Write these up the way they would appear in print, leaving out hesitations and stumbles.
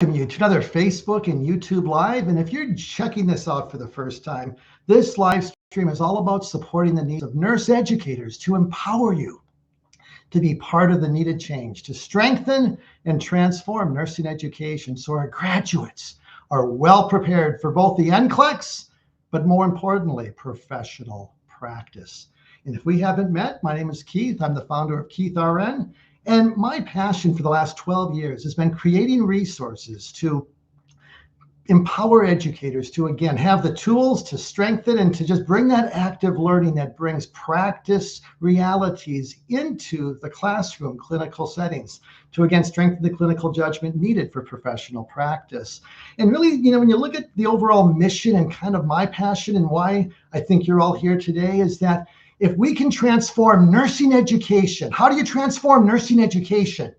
You to another Facebook and YouTube Live. And if you're checking this out for the first time, this live stream is all about supporting the needs of nurse educators to empower you to be part of the needed change, to strengthen and transform nursing education so our graduates are well prepared for both the NCLEX, but more importantly, professional practice. And if we haven't met, my name is Keith. I'm the founder of Keith RN. And my passion for the last 12 years has been creating resources to empower educators to, again, have the tools to strengthen and to just bring that active learning that brings practice realities into the classroom clinical settings to, again, strengthen the clinical judgment needed for professional practice. And really, when you look at the overall mission and kind of my passion and why I think you're all here today is that if we can transform nursing education, how do you transform nursing education?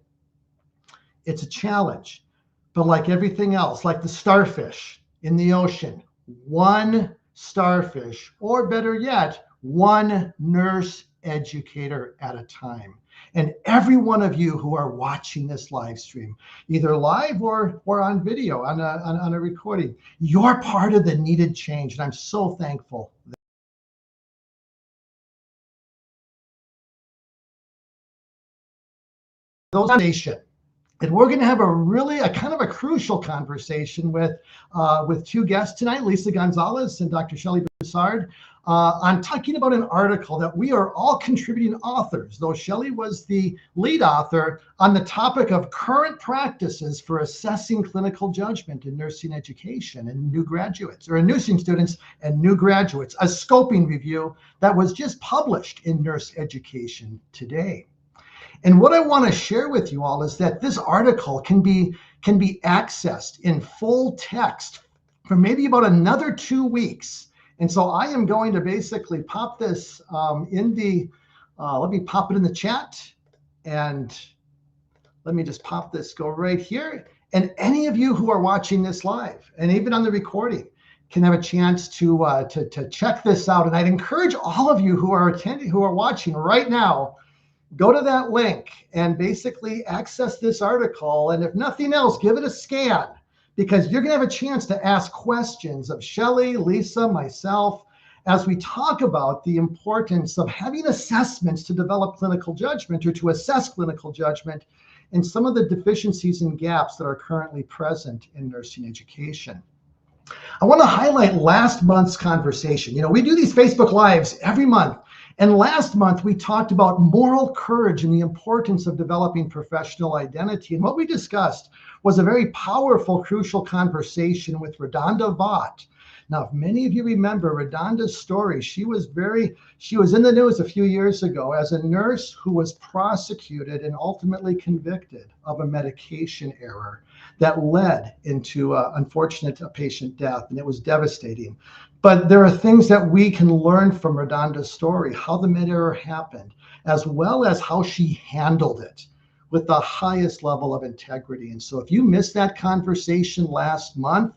It's a challenge. But like everything else, like the starfish in the ocean, one starfish, or better yet, one nurse educator at a time. And every one of you who are watching this live stream, either live or on video, on a recording, you're part of the needed change. And I'm so thankful. And we're going to have a kind of a crucial conversation with two guests tonight, Lisa Gonzalez and Dr. Shelly Bussard, on talking about an article that we are all contributing authors, though Shelly was the lead author, on the topic of current practices for assessing clinical judgment in nursing education and new graduates, or in nursing students and new graduates, a scoping review that was just published in Nurse Education Today. And what I want to share with you all is that this article can be accessed in full text for maybe about another 2 weeks. And so I am going to basically pop this let me pop it in the chat, and let me just pop this, go right here. And any of you who are watching this live, and even on the recording, can have a chance to check this out. And I'd encourage all of you who are attending, who are watching right now, go to that link and basically access this article. And if nothing else, give it a scan, because you're going to have a chance to ask questions of Shelly, Lisa, myself, as we talk about the importance of having assessments to develop clinical judgment or to assess clinical judgment and some of the deficiencies and gaps that are currently present in nursing education. I want to highlight last month's conversation. We do these Facebook Lives every month. And last month, we talked about moral courage and the importance of developing professional identity. And what we discussed was a very powerful, crucial conversation with Redonda Vaught. Now, if many of you remember Redonda's story, she was in the news a few years ago as a nurse who was prosecuted and ultimately convicted of a medication error that led into unfortunate patient death, and it was devastating. But there are things that we can learn from Redonda's story, how the med error happened, as well as how she handled it with the highest level of integrity. And so if you missed that conversation last month,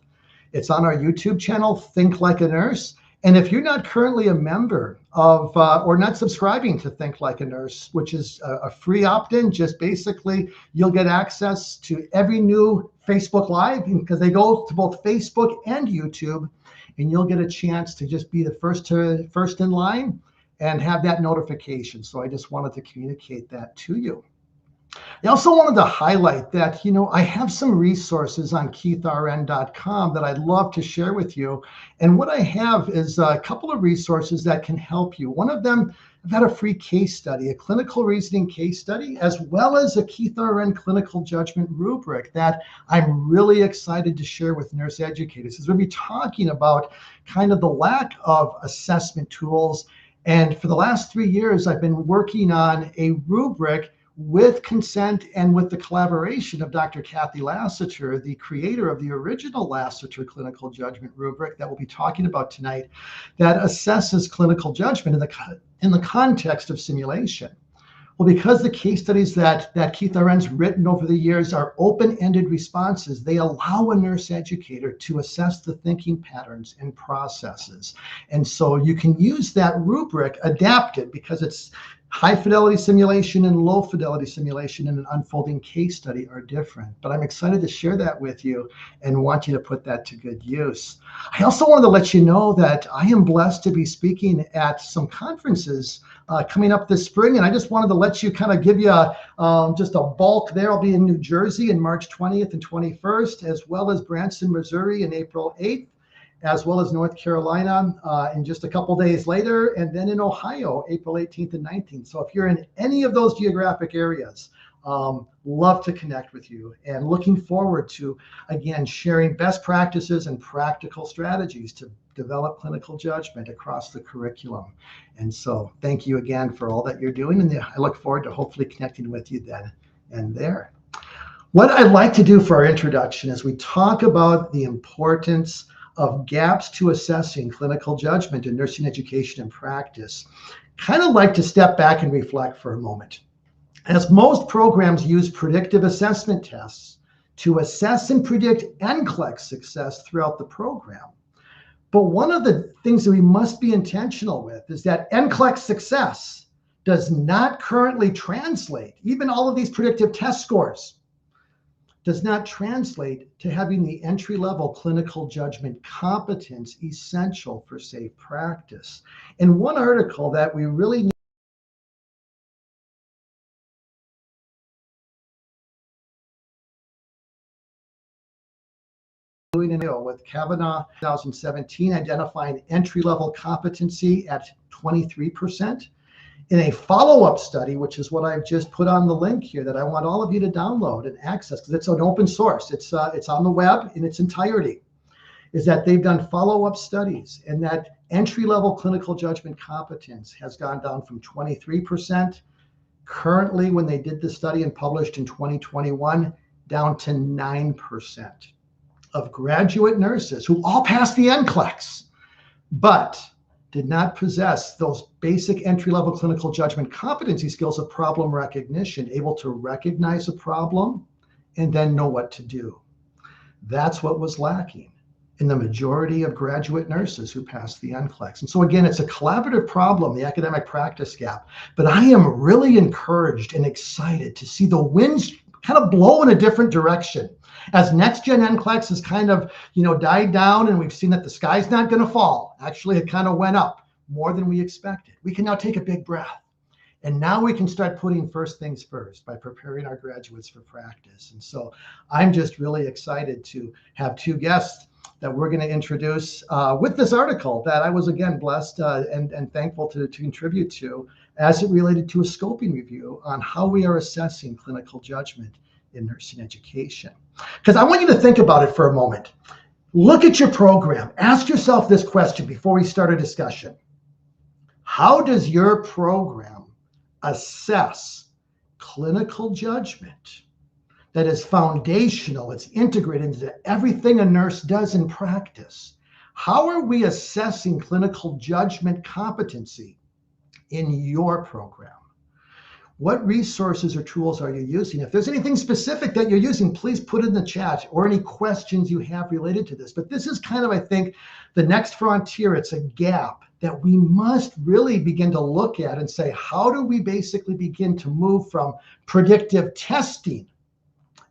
it's on our YouTube channel, Think Like a Nurse. And if you're not currently a member of, or not subscribing to Think Like a Nurse, which is a free opt-in, just basically you'll get access to every new Facebook Live, because they go to both Facebook and YouTube, and you'll get a chance to just be the first in line and have that notification. So I just wanted to communicate that to you. I also wanted to highlight that, I have some resources on keithrn.com that I'd love to share with you. And what I have is a couple of resources that can help you. One of them, I've had a free case study, a clinical reasoning case study, as well as a Keith RN clinical judgment rubric that I'm really excited to share with nurse educators. As we'll be talking about kind of the lack of assessment tools. And for the last 3 years, I've been working on a rubric with consent and with the collaboration of Dr. Kathy Lassiter, the creator of the original Lassiter clinical judgment rubric that we'll be talking about tonight, that assesses clinical judgment in the context of simulation. Well, because the case studies that Keith RN's written over the years are open-ended responses, they allow a nurse educator to assess the thinking patterns and processes. And so you can use that rubric adapted, because it's High fidelity simulation and low fidelity simulation in an unfolding case study are different, but I'm excited to share that with you and want you to put that to good use. I also wanted to let you know that I am blessed to be speaking at some conferences coming up this spring, and I just wanted to let you kind of give you just a bulk there. I'll be in New Jersey in March 20th and 21st, as well as Branson, Missouri in April 8th. As well as North Carolina in just a couple days later, and then in Ohio, April 18th and 19th. So if you're in any of those geographic areas, love to connect with you, and looking forward to, again, sharing best practices and practical strategies to develop clinical judgment across the curriculum. And so thank you again for all that you're doing, and I look forward to hopefully connecting with you then and there. What I'd like to do for our introduction is we talk about the importance of gaps to assessing clinical judgment in nursing education and practice. Kind of like to step back and reflect for a moment. As most programs use predictive assessment tests to assess and predict NCLEX success throughout the program. But one of the things that we must be intentional with is that NCLEX success does not currently translate, even all of these predictive test scores, does not translate to having the entry-level clinical judgment competence essential for safe practice. In one article that we really need with Kavanaugh 2017, identifying entry-level competency at 23%. In a follow-up study, which is what I've just put on the link here that I want all of you to download and access, because it's an open source. It's on the web in its entirety, is that they've done follow-up studies, and that entry-level clinical judgment competence has gone down from 23% currently, when they did the study and published in 2021, down to 9% of graduate nurses who all passed the NCLEX, but did not possess those basic entry-level clinical judgment competency skills of problem recognition, able to recognize a problem and then know what to do. That's what was lacking in the majority of graduate nurses who passed the NCLEX. And so again, it's a collaborative problem, the academic practice gap, but I am really encouraged and excited to see the winds kind of blow in a different direction. As next gen NCLEX has kind of, died down, and we've seen that the sky's not going to fall. Actually, it kind of went up more than we expected. We can now take a big breath. And now we can start putting first things first by preparing our graduates for practice. And so I'm just really excited to have two guests that we're going to introduce with this article that I was, again, blessed and thankful to contribute to, as it related to a scoping review on how we are assessing clinical judgment in nursing education. Because I want you to think about it for a moment. Look at your program. Ask yourself this question before we start a discussion. How does your program assess clinical judgment that is foundational? It's integrated into everything a nurse does in practice. How are we assessing clinical judgment competency in your program? What resources or tools are you using? If there's anything specific that you're using, please put it in the chat, or any questions you have related to this. But this is kind of, I think, the next frontier. It's a gap that we must really begin to look at and say, how do we basically begin to move from predictive testing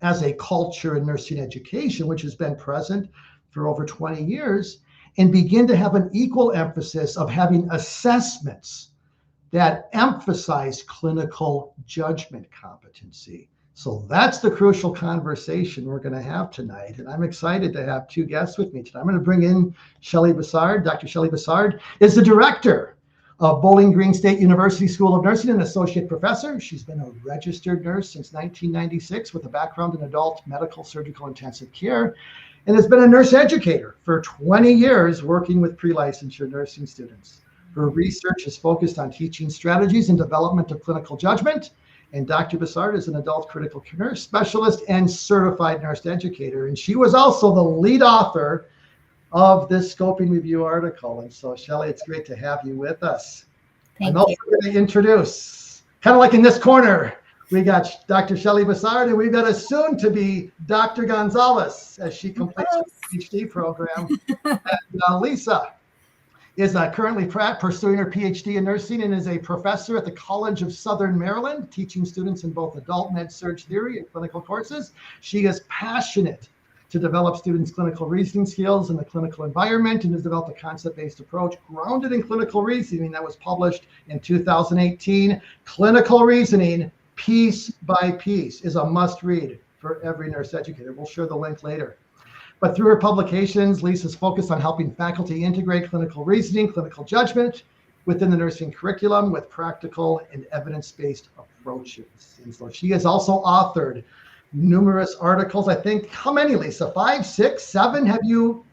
as a culture in nursing education, which has been present for over 20 years, and begin to have an equal emphasis of having assessments that emphasize clinical judgment competency. So that's the crucial conversation we're going to have tonight. And I'm excited to have two guests with me tonight. I'm going to bring in Shelly Bussard. Dr. Shelly Bussard is the director of Bowling Green State University School of Nursing and associate professor. She's been a registered nurse since 1996 with a background in adult medical surgical intensive care, and has been a nurse educator for 20 years working with pre-licensure nursing students. Her research is focused on teaching strategies and development of clinical judgment. And Dr. Bussard is an adult critical care nurse specialist and certified nurse educator. And she was also the lead author of this scoping review article. And so, Shelly, it's great to have you with us. Thank I'm also going to introduce, kind of like in this corner, we got Dr. Shelly Bussard, and we've got a soon-to-be Dr. Gonzalez as she completes her PhD program. And Lisa is currently pursuing her PhD in nursing and is a professor at the College of Southern Maryland, teaching students in both adult med-surg theory and clinical courses. She is passionate to develop students' clinical reasoning skills in the clinical environment and has developed a concept-based approach grounded in clinical reasoning that was published in 2018. Clinical Reasoning, Piece by Piece, is a must-read for every nurse educator. We'll share the link later. But through her publications, Lisa's focused on helping faculty integrate clinical reasoning, clinical judgment within the nursing curriculum with practical and evidence-based approaches. And so she has also authored numerous articles. I think, how many, Lisa? 5, 6, 7 have you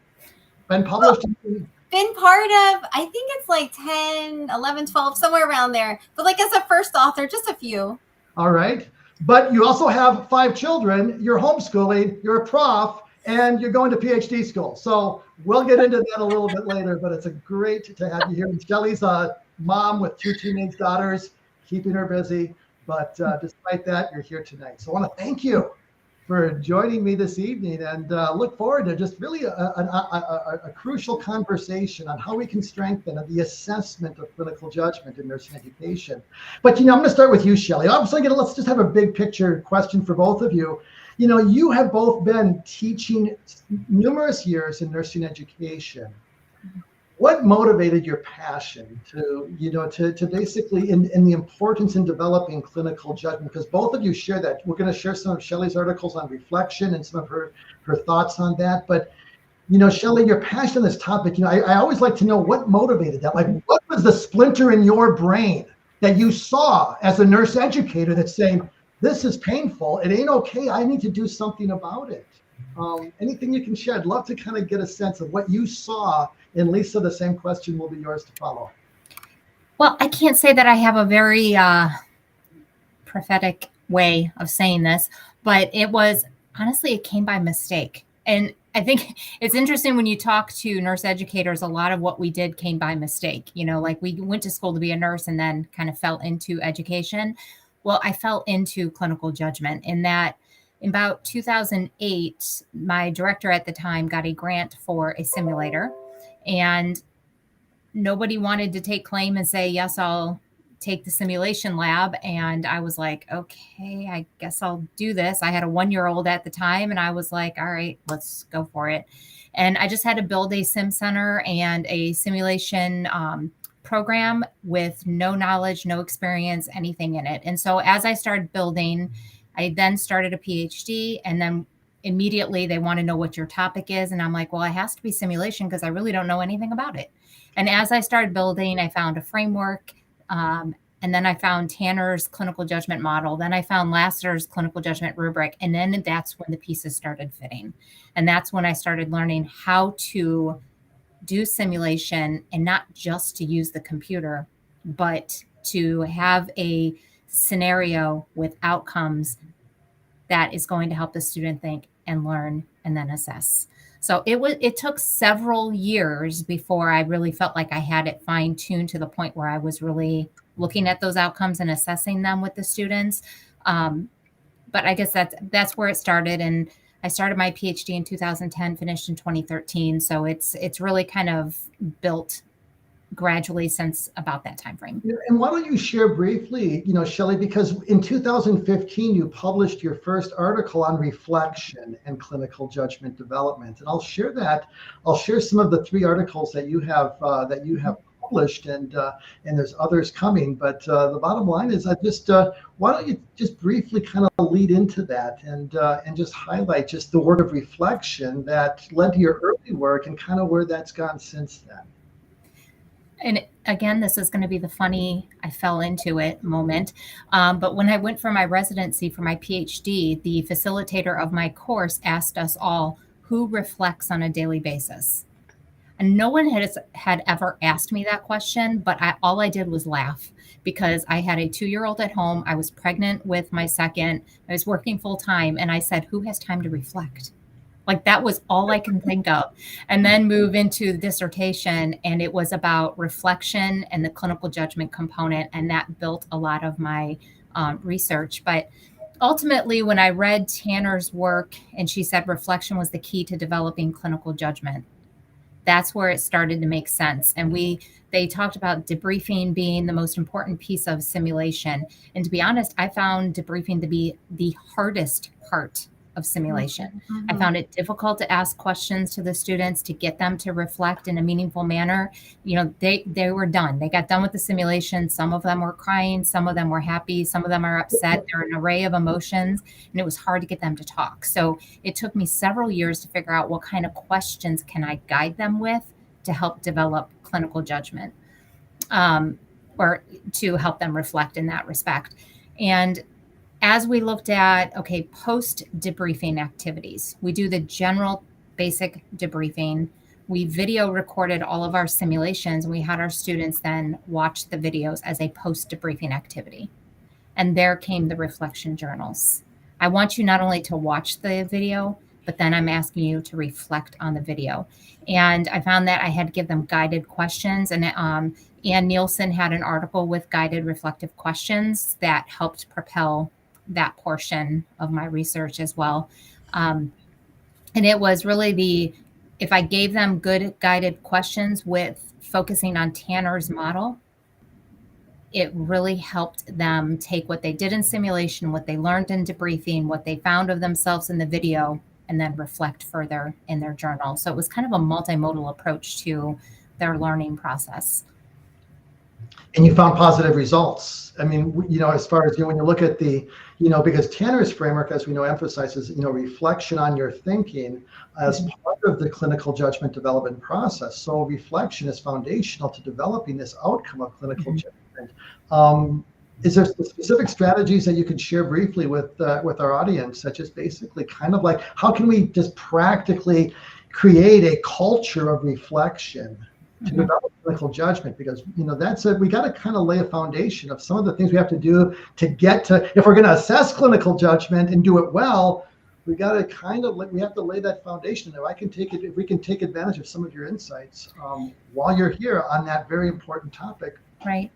been published? Been part of, I think it's like 10, 11, 12, somewhere around there. But like as a first author, just a few. All right. But you also have 5 children. You're homeschooling. You're a prof. And you're going to PhD school. So we'll get into that a little bit later, but it's great to have you here. And Shelly's a mom with 2 teenage daughters, keeping her busy. But despite that, you're here tonight. So I want to thank you for joining me this evening and look forward to just really a crucial conversation on how we can strengthen the assessment of clinical judgment in nursing education. But, I'm going to start with you, Shelly. Obviously, let's just have a big picture question for both of you. You have both been teaching numerous years in nursing education. What motivated your passion to basically in the importance in developing clinical judgment? Because both of you share that. We're going to share some of Shelly's articles on reflection and some of her thoughts on that. But, Shelly, your passion on this topic, I always like to know what motivated that. Like, what was the splinter in your brain that you saw as a nurse educator that's saying, this is painful, it ain't okay, I need to do something about it? Anything you can share? I'd love to kind of get a sense of what you saw. And Lisa, the same question will be yours to follow. Well, I can't say that I have a very prophetic way of saying this, but it was, honestly, it came by mistake. And I think it's interesting when you talk to nurse educators, a lot of what we did came by mistake. Like we went to school to be a nurse and then kind of fell into education. Well, I fell into clinical judgment in that in about 2008, my director at the time got a grant for a simulator, and nobody wanted to take claim and say, yes, I'll take the simulation lab. And I was like, okay, I guess I'll do this. I had a 1-year-old at the time, and I was like, all right, let's go for it. And I just had to build a sim center and a simulation program with no knowledge, no experience, anything in it. And so as I started building, I then started a PhD, and then immediately they want to know what your topic is. And I'm like, well, it has to be simulation because I really don't know anything about it. And as I started building, I found a framework. And then I found Tanner's clinical judgment model. Then I found Lasser's clinical judgment rubric. And then that's when the pieces started fitting. And that's when I started learning how to do simulation, and not just to use the computer, but to have a scenario with outcomes that is going to help the student think and learn and then assess. So it took several years before I really felt like I had it fine-tuned to the point where I was really looking at those outcomes and assessing them with the students. But I guess that's where it started. And I started my PhD in 2010, finished in 2013. So it's really kind of built gradually since about that time frame. And why don't you share briefly, Shelly, because in 2015, you published your first article on reflection and clinical judgment development. And I'll share some of the 3 articles that you have published, and there's others coming. But the bottom line is, why don't you just briefly kind of lead into that and just highlight just the work of reflection that led to your early work and kind of where that's gone since then. And again, this is going to be the funny, I fell into it moment. But when I went for my residency for my PhD, the facilitator of my course asked us all, who reflects on a daily basis? And no one had ever asked me that question, but all I did was laugh, because I had a 2-year-old at home. I was pregnant with my second. I was working full time. And I said, who has time to reflect? Like, that was all I can think of. And then move into the dissertation, and it was about reflection and the clinical judgment component. And that built a lot of my research. But ultimately, when I read Tanner's work and she said reflection was the key to developing clinical judgment, that's where it started to make sense. And they talked about debriefing being the most important piece of simulation. And to be honest, I found debriefing to be the hardest part of simulation. I found it difficult to ask questions to the students, to get them to reflect in a meaningful manner. They were done. They got done with the simulation. Some of them were crying, some of them were happy, some of them are upset. There are an array of emotions, and it was hard to get them to talk. So it took me several years to figure out what kind of questions can I guide them with to help develop clinical judgment, or to help them reflect in that respect. And as we looked at, post debriefing activities, we do the general basic debriefing. We video recorded all of our simulations, and we had our students then watch the videos as a post debriefing activity. And there came the reflection journals. I want you not only to watch the video, but then I'm asking you to reflect on the video. And I found that I had to give them guided questions, and Ann Nielsen had an article with guided reflective questions that helped propel that portion of my research as well. And it was really if I gave them good guided questions with focusing on Tanner's model, it really helped them take what they did in simulation, what they learned in debriefing, what they found of themselves in the video, and then reflect further in their journal. So it was kind of a multimodal approach to their learning process. And you found positive results. I mean, as far as, when you look at because Tanner's framework, as we know, emphasizes, reflection on your thinking as part of the clinical judgment development process. So reflection is foundational to developing this outcome of clinical judgment. Is there specific strategies that you could share briefly with our audience, such as basically kind of like, how can we just practically create a culture of reflection to develop clinical judgment? Because we got to kind of lay a foundation of some of the things we have to do to get to, if we're going to assess clinical judgment and do it well, we got to we have to lay that foundation. If we can take advantage of some of your insights while you're here on that very important topic. Right.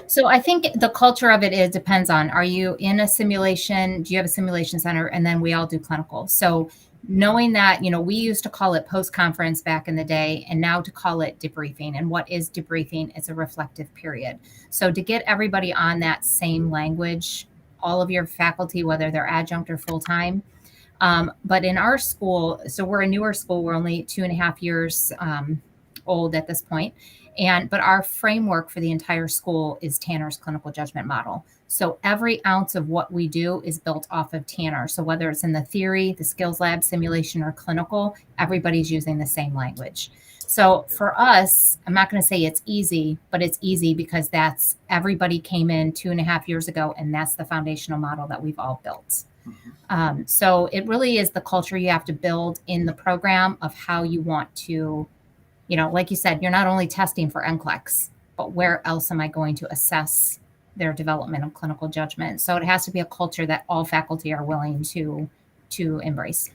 So I think the culture of it depends on, are you in a simulation? Do you have a simulation center? And then we all do clinical. So knowing that, we used to call it post-conference back in the day, and now to call it debriefing. And what is debriefing? It's a reflective period. So to get everybody on that same language, all of your faculty, whether they're adjunct or full-time. But in our school, so we're a newer school, we're only 2.5 years old at this point. But our framework for the entire school is Tanner's clinical judgment model. So every ounce of what we do is built off of Tanner. So whether it's in the theory, the skills lab, simulation, or clinical, everybody's using the same language. So for us, I'm not going to say it's easy, but it's easy because everybody came in 2.5 years ago, and that's the foundational model that we've all built. So it really is the culture you have to build in the program of how you want to, like you said, you're not only testing for NCLEX, but where else am I going to assess their development of clinical judgment? So it has to be a culture that all faculty are willing to embrace.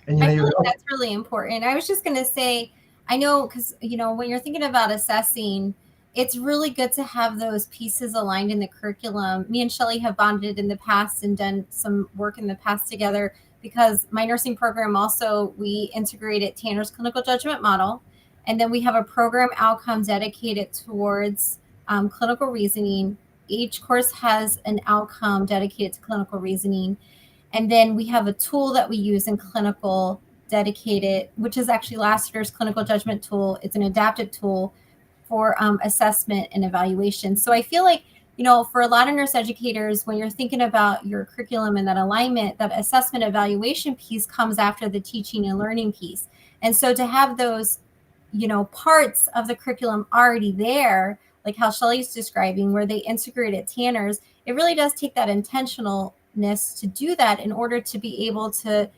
And I feel like that's really important. I was just going to say, I know, because, when you're thinking about assessing, it's really good to have those pieces aligned in the curriculum. Me and Shelly have bonded in the past and done some work in the past together, because my nursing program also, we integrated Tanner's clinical judgment model. And then we have a program outcome dedicated towards clinical reasoning. Each course has an outcome dedicated to clinical reasoning. And then we have a tool that we use in clinical dedicated, which is actually last year's clinical judgment tool. It's an adaptive tool for assessment and evaluation. So I feel like, for a lot of nurse educators, when you're thinking about your curriculum and that alignment, that assessment evaluation piece comes after the teaching and learning piece. And so to have those, parts of the curriculum already there, like how Shelly's describing, where they integrated Tanner's, it really does take that intentionalness to do that in order to be able to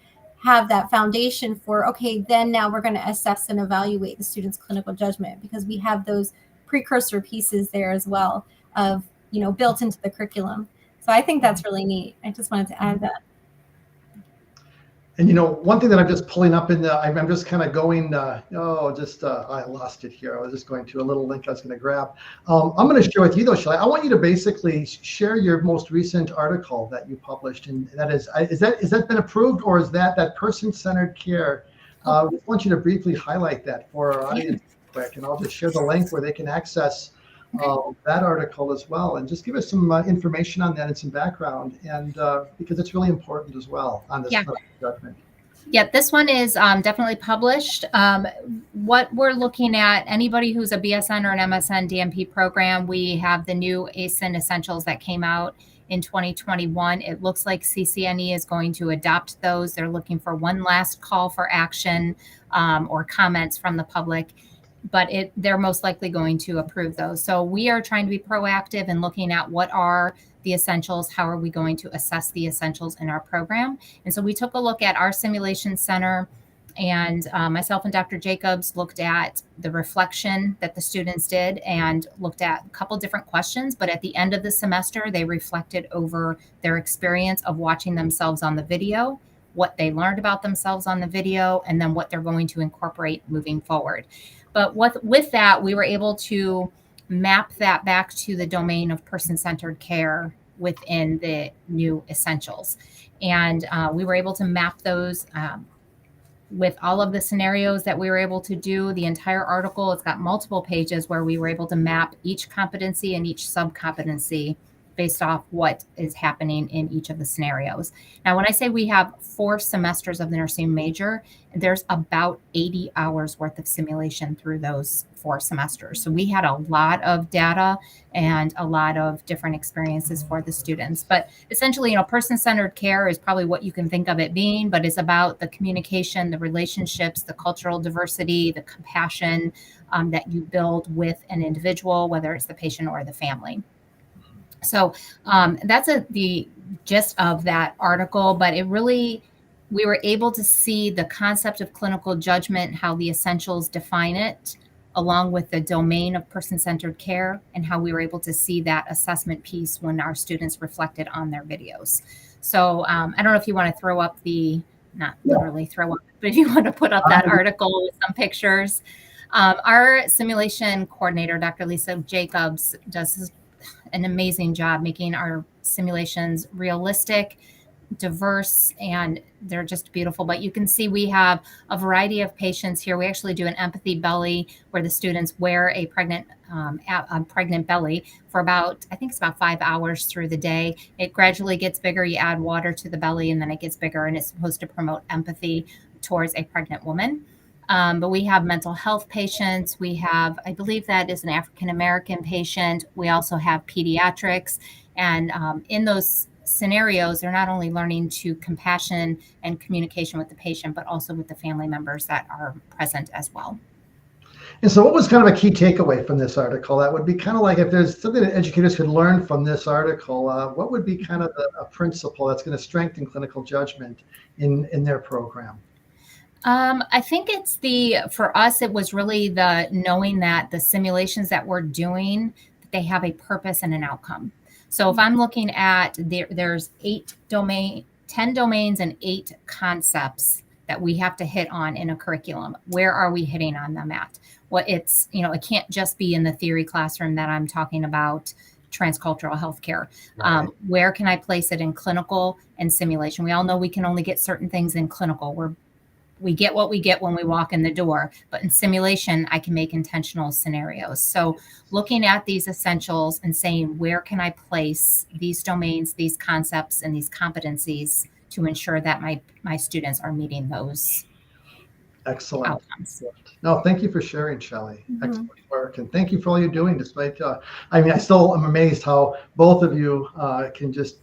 have that foundation for, then now we're going to assess and evaluate the student's clinical judgment, because we have those precursor pieces there as well of, built into the curriculum. So I think that's really neat. I just wanted to add that. And one thing that I'm just pulling up I'm just kind of going, I lost it here. I was just going to a little link I was going to grab. I'm going to share with you though, Shelly. I want you to basically share your most recent article that you published, and that is that been approved, or is that person-centered care I want you to briefly highlight that for our audience quick, and I'll just share the link where they can access that article as well, and just give us some information on that and some background, and because it's really important as well on this clinical judgment. Yeah, this one is definitely published. What we're looking at, anybody who's a BSN or an MSN DNP program, we have the new ASIN Essentials that came out in 2021. It looks like CCNE is going to adopt those. They're looking for one last call for action or comments from the public, but they're most likely going to approve those. So we are trying to be proactive and looking at what are the essentials, how are we going to assess the essentials in our program. And so we took a look at our simulation center, and myself and Dr. Jacobs looked at the reflection that the students did and looked at a couple different questions. But at the end of the semester, they reflected over their experience of watching themselves on the video, what they learned about themselves on the video, and then what they're going to incorporate moving forward. But with that, we were able to map that back to the domain of person-centered care within the new essentials. And we were able to map those with all of the scenarios that we were able to do. The entire article, it's got multiple pages where we were able to map each competency and each sub-competency based off what is happening in each of the scenarios. Now, when I say we have 4 semesters of the nursing major, there's about 80 hours worth of simulation through those 4 semesters. So we had a lot of data and a lot of different experiences for the students. But essentially, person-centered care is probably what you can think of it being, but it's about the communication, the relationships, the cultural diversity, the compassion that you build with an individual, whether it's the patient or the family. So that's the gist of that article, but we were able to see the concept of clinical judgment, how the essentials define it, along with the domain of person-centered care, and how we were able to see that assessment piece when our students reflected on their videos. So I don't know if you want to throw up literally throw up, but if you want to put up that article with some pictures. Our simulation coordinator, Dr. Lisa Jacobs, does an amazing job making our simulations realistic, diverse, and they're just beautiful. But you can see we have a variety of patients here. We actually do an empathy belly where the students wear a pregnant belly for about 5 hours through the day. It gradually gets bigger. You add water to the belly and then it gets bigger, and it's supposed to promote empathy towards a pregnant woman. But we have mental health patients. We have, I believe that is an African-American patient. We also have pediatrics. And in those scenarios, they're not only learning to compassion and communication with the patient, but also with the family members that are present as well. And so what was kind of a key takeaway from this article? That would be kind of like, if there's something that educators could learn from this article, what would be kind of a principle that's going to strengthen clinical judgment in their program? I think for us, it was really the knowing that the simulations that we're doing, they have a purpose and an outcome. So if I'm looking at there's 10 domains and 8 concepts that we have to hit on in a curriculum. Where are we hitting on them at? It can't just be in the theory classroom that I'm talking about transcultural healthcare. Right. Where can I place it in clinical and simulation? We all know we can only get certain things in clinical. We get what we get when we walk in the door, but in simulation, I can make intentional scenarios. So looking at these essentials and saying, where can I place these domains, these concepts, and these competencies to ensure that my students are meeting those excellent outcomes. No, thank you for sharing, Shelly. Mm-hmm. Excellent work. And thank you for all you're doing, despite, I still am amazed how both of you can just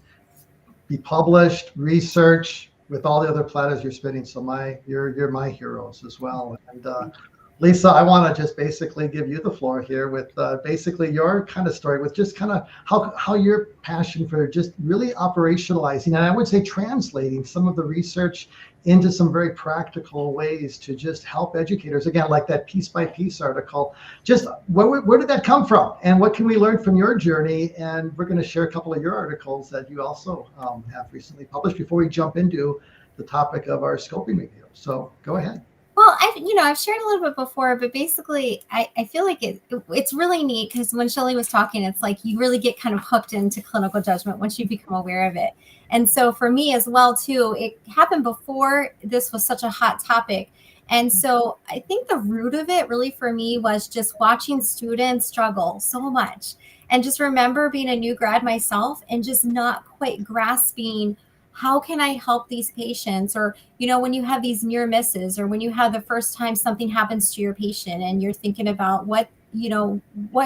be published, research, with all the other platters you're spinning. So you're my heroes as well. And Lisa, I want to just basically give you the floor here with basically your kind of story, with just kind of how your passion for just really operationalizing, and I would say translating some of the research into some very practical ways to just help educators. Again, like that piece by piece article, just where did that come from? And what can we learn from your journey? And we're going to share a couple of your articles that you also have recently published before we jump into the topic of our scoping review. So go ahead. Well, I've shared a little bit before, but basically I feel like it's really neat because when Shelly was talking, it's like you really get kind of hooked into clinical judgment once you become aware of it. And so for me as well, too, it happened before this was such a hot topic. And so I think the root of it really for me was just watching students struggle so much. And just remember being a new grad myself and just not quite grasping how can I help these patients? Or, when you have these near misses, or when you have the first time something happens to your patient and you're thinking about what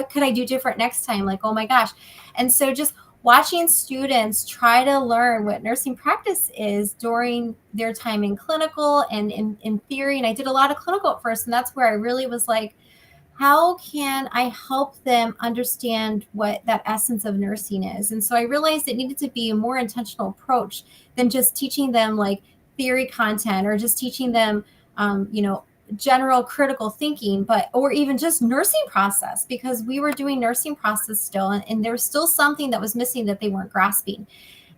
could I do different next time? Like, oh my gosh. And so just watching students try to learn what nursing practice is during their time in clinical and in theory. And I did a lot of clinical at first. And that's where I really was like, how can I help them understand what that essence of nursing is? And so I realized it needed to be a more intentional approach than just teaching them like theory content or just teaching them, general critical thinking, or even just nursing process, because we were doing nursing process still. And there was still something that was missing that they weren't grasping.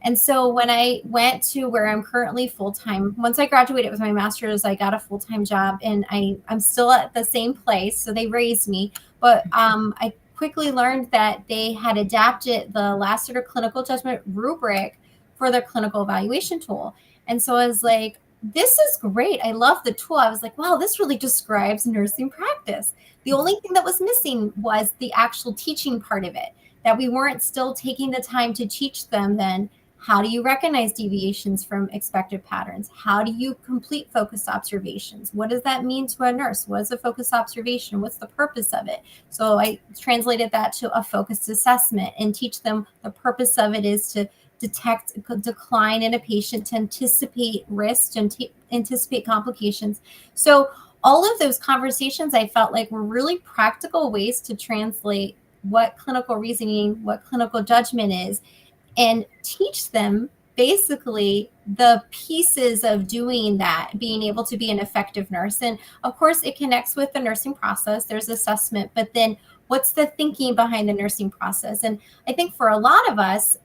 And so when I went to where I'm currently full-time, once I graduated with my master's, I got a full-time job, and I'm still at the same place. So they raised me, but I quickly learned that they had adapted the Lassiter clinical judgment rubric for their clinical evaluation tool. And so I was like, this is great. I love the tool. I was like, wow, this really describes nursing practice. The only thing that was missing was the actual teaching part of it, that we weren't still taking the time to teach them then. How do you recognize deviations from expected patterns? How do you complete focused observations? What does that mean to a nurse? What is a focused observation? What's the purpose of it? So I translated that to a focused assessment and teach them the purpose of it is to detect decline in a patient, to anticipate risk, to anticipate complications. So all of those conversations I felt like were really practical ways to translate what clinical reasoning, what clinical judgment is, and teach them basically the pieces of doing that, being able to be an effective nurse. And of course, it connects with the nursing process. There's assessment, but then what's the thinking behind the nursing process? And I think for a lot of us,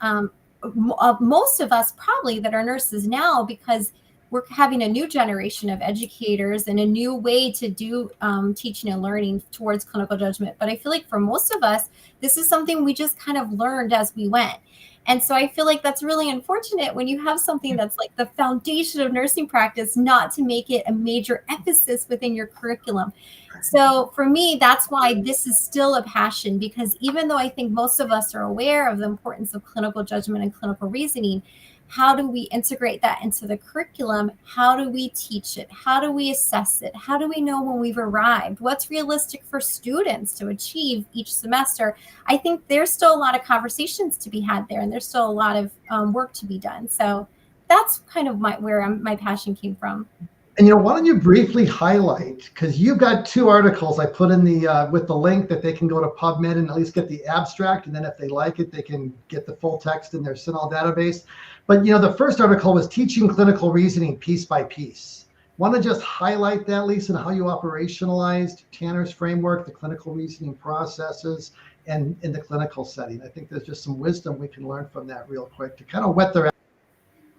most of us probably that are nurses now, because we're having a new generation of educators and a new way to do teaching and learning towards clinical judgment. But I feel like for most of us, this is something we just kind of learned as we went. And so I feel like that's really unfortunate when you have something that's like the foundation of nursing practice, not to make it a major emphasis within your curriculum. So for me, that's why this is still a passion, because even though I think most of us are aware of the importance of clinical judgment and clinical reasoning, how do we integrate that into the curriculum? How do we teach it? How do we assess it? How do we know when we've arrived? What's realistic for students to achieve each semester? I think there's still a lot of conversations to be had there, and there's still a lot of work to be done. So that's kind of where my passion came from. And why don't you briefly highlight, because you've got 2 articles I put in the with the link that they can go to PubMed and at least get the abstract, and then if they like it, they can get the full text in their CINAHL database. But the first article was teaching clinical reasoning piece by piece. Want to just highlight that, Lisa, and how you operationalized Tanner's framework, the clinical reasoning processes, and in the clinical setting? I think there's just some wisdom we can learn from that real quick to kind of whet their.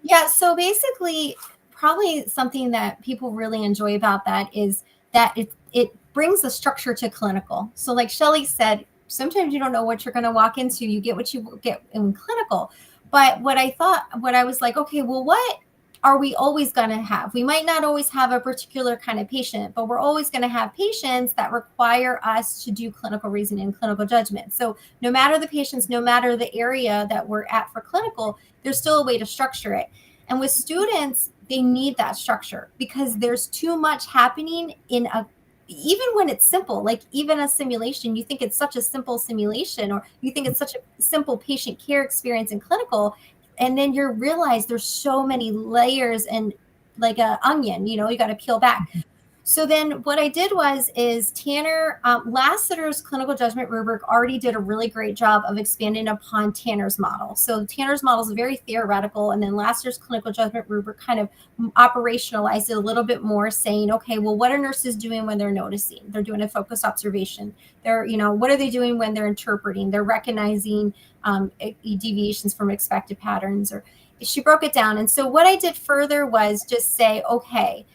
Yeah, so basically, probably something that people really enjoy about that is that it brings a structure to clinical. So like Shelly said, sometimes you don't know what you're going to walk into. You get what you get in clinical. But what I was like, okay, well, what are we always going to have? We might not always have a particular kind of patient, but we're always going to have patients that require us to do clinical reasoning and clinical judgment. So no matter the patients, no matter the area that we're at for clinical, there's still a way to structure it. And with students, they need that structure because there's too much happening even when it's simple, like even a simulation, you think it's such a simple simulation, or you think it's such a simple patient care experience in clinical. And then you realize there's so many layers and like an onion, you got to peel back. So then what I did is Tanner, Lassiter's clinical judgment rubric already did a really great job of expanding upon Tanner's model. So Tanner's model is very theoretical, and then Lassiter's clinical judgment rubric kind of operationalized it a little bit more, saying, okay, well, what are nurses doing when they're noticing? They're doing a focus observation. They're, what are they doing when they're interpreting? They're recognizing deviations from expected patterns, or she broke it down. And so what I did further was just say, okay,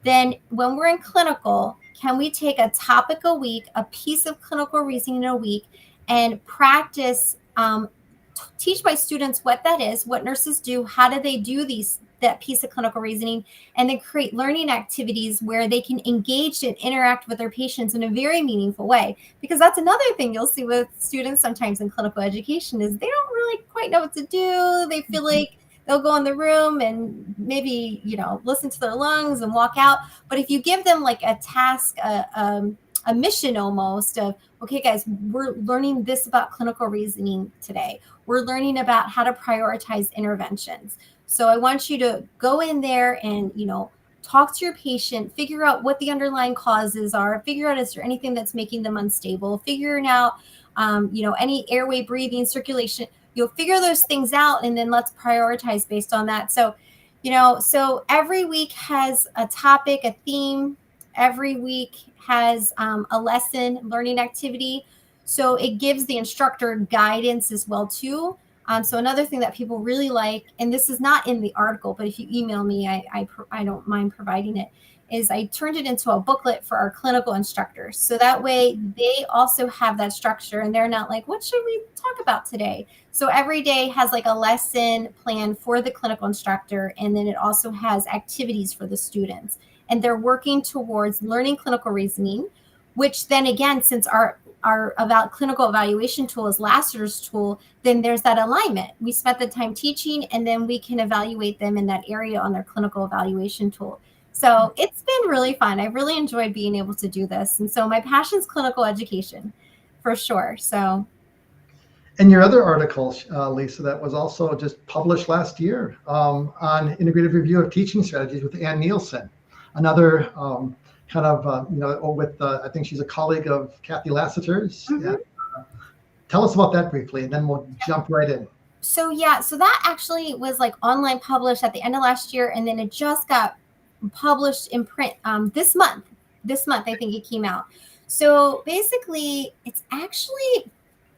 then when we're in clinical, can we take a topic a week, a piece of clinical reasoning a week, and practice, teach my students what that is, what nurses do, how do they do these that piece of clinical reasoning, and then create learning activities where they can engage and interact with their patients in a very meaningful way. Because that's another thing you'll see with students sometimes in clinical education is they don't really quite know what to do. They feel like they'll go in the room and maybe, listen to their lungs and walk out. But if you give them like a task, a mission almost of, okay, guys, we're learning this about clinical reasoning today. We're learning about how to prioritize interventions. So I want you to go in there and, talk to your patient, figure out what the underlying causes are, figure out is there anything that's making them unstable, figuring out, any airway, breathing, circulation. You'll figure those things out, and then let's prioritize based on that. So, so every week has a topic, a theme. Every week has a lesson, learning activity. So it gives the instructor guidance as well too. So another thing that people really like, and this is not in the article, but if you email me, I don't mind providing it, is I turned it into a booklet for our clinical instructors. So that way they also have that structure and they're not like, what should we talk about today? So every day has like a lesson plan for the clinical instructor. And then it also has activities for the students. And they're working towards learning clinical reasoning, which then again, since our clinical evaluation tool is Lassiter's tool, then there's that alignment. We spent the time teaching, and then we can evaluate them in that area on their clinical evaluation tool. So it's been really fun. I've really enjoyed being able to do this. And so my passion is clinical education for sure. So. And your other article, Lisa, that was also just published last year on integrative review of teaching strategies with Ann Nielsen, another I think she's a colleague of Kathy Lassiter's. Mm-hmm. And, tell us about that briefly, and then we'll jump right in. So that actually was like online published at the end of last year, and then it just got published in print this month. I think it came out. So basically, it's actually,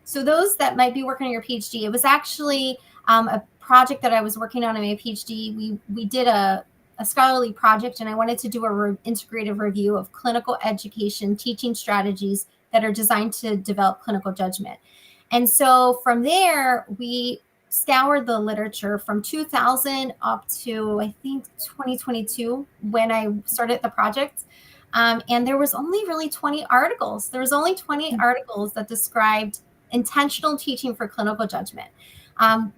so those that might be working on your PhD, it was actually a project that I was working on in my PhD. We did a scholarly project, and I wanted to do a integrative review of clinical education teaching strategies that are designed to develop clinical judgment. And so from there, we scoured the literature from 2000 up to, I think, 2022 when I started the project. And there was only really 20 articles. There was only 20 articles that described intentional teaching for clinical judgment.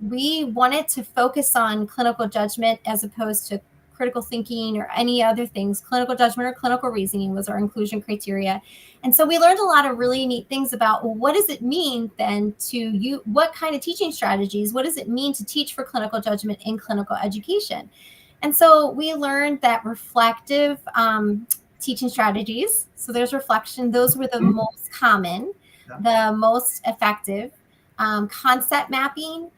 We wanted to focus on clinical judgment as opposed to critical thinking or any other things. Clinical judgment or clinical reasoning was our inclusion criteria. And so we learned a lot of really neat things about, well, what does it mean then what kind of teaching strategies, what does it mean to teach for clinical judgment in clinical education? And so we learned that reflective teaching strategies, so there's reflection, those were the most common, the most effective, concept mapping,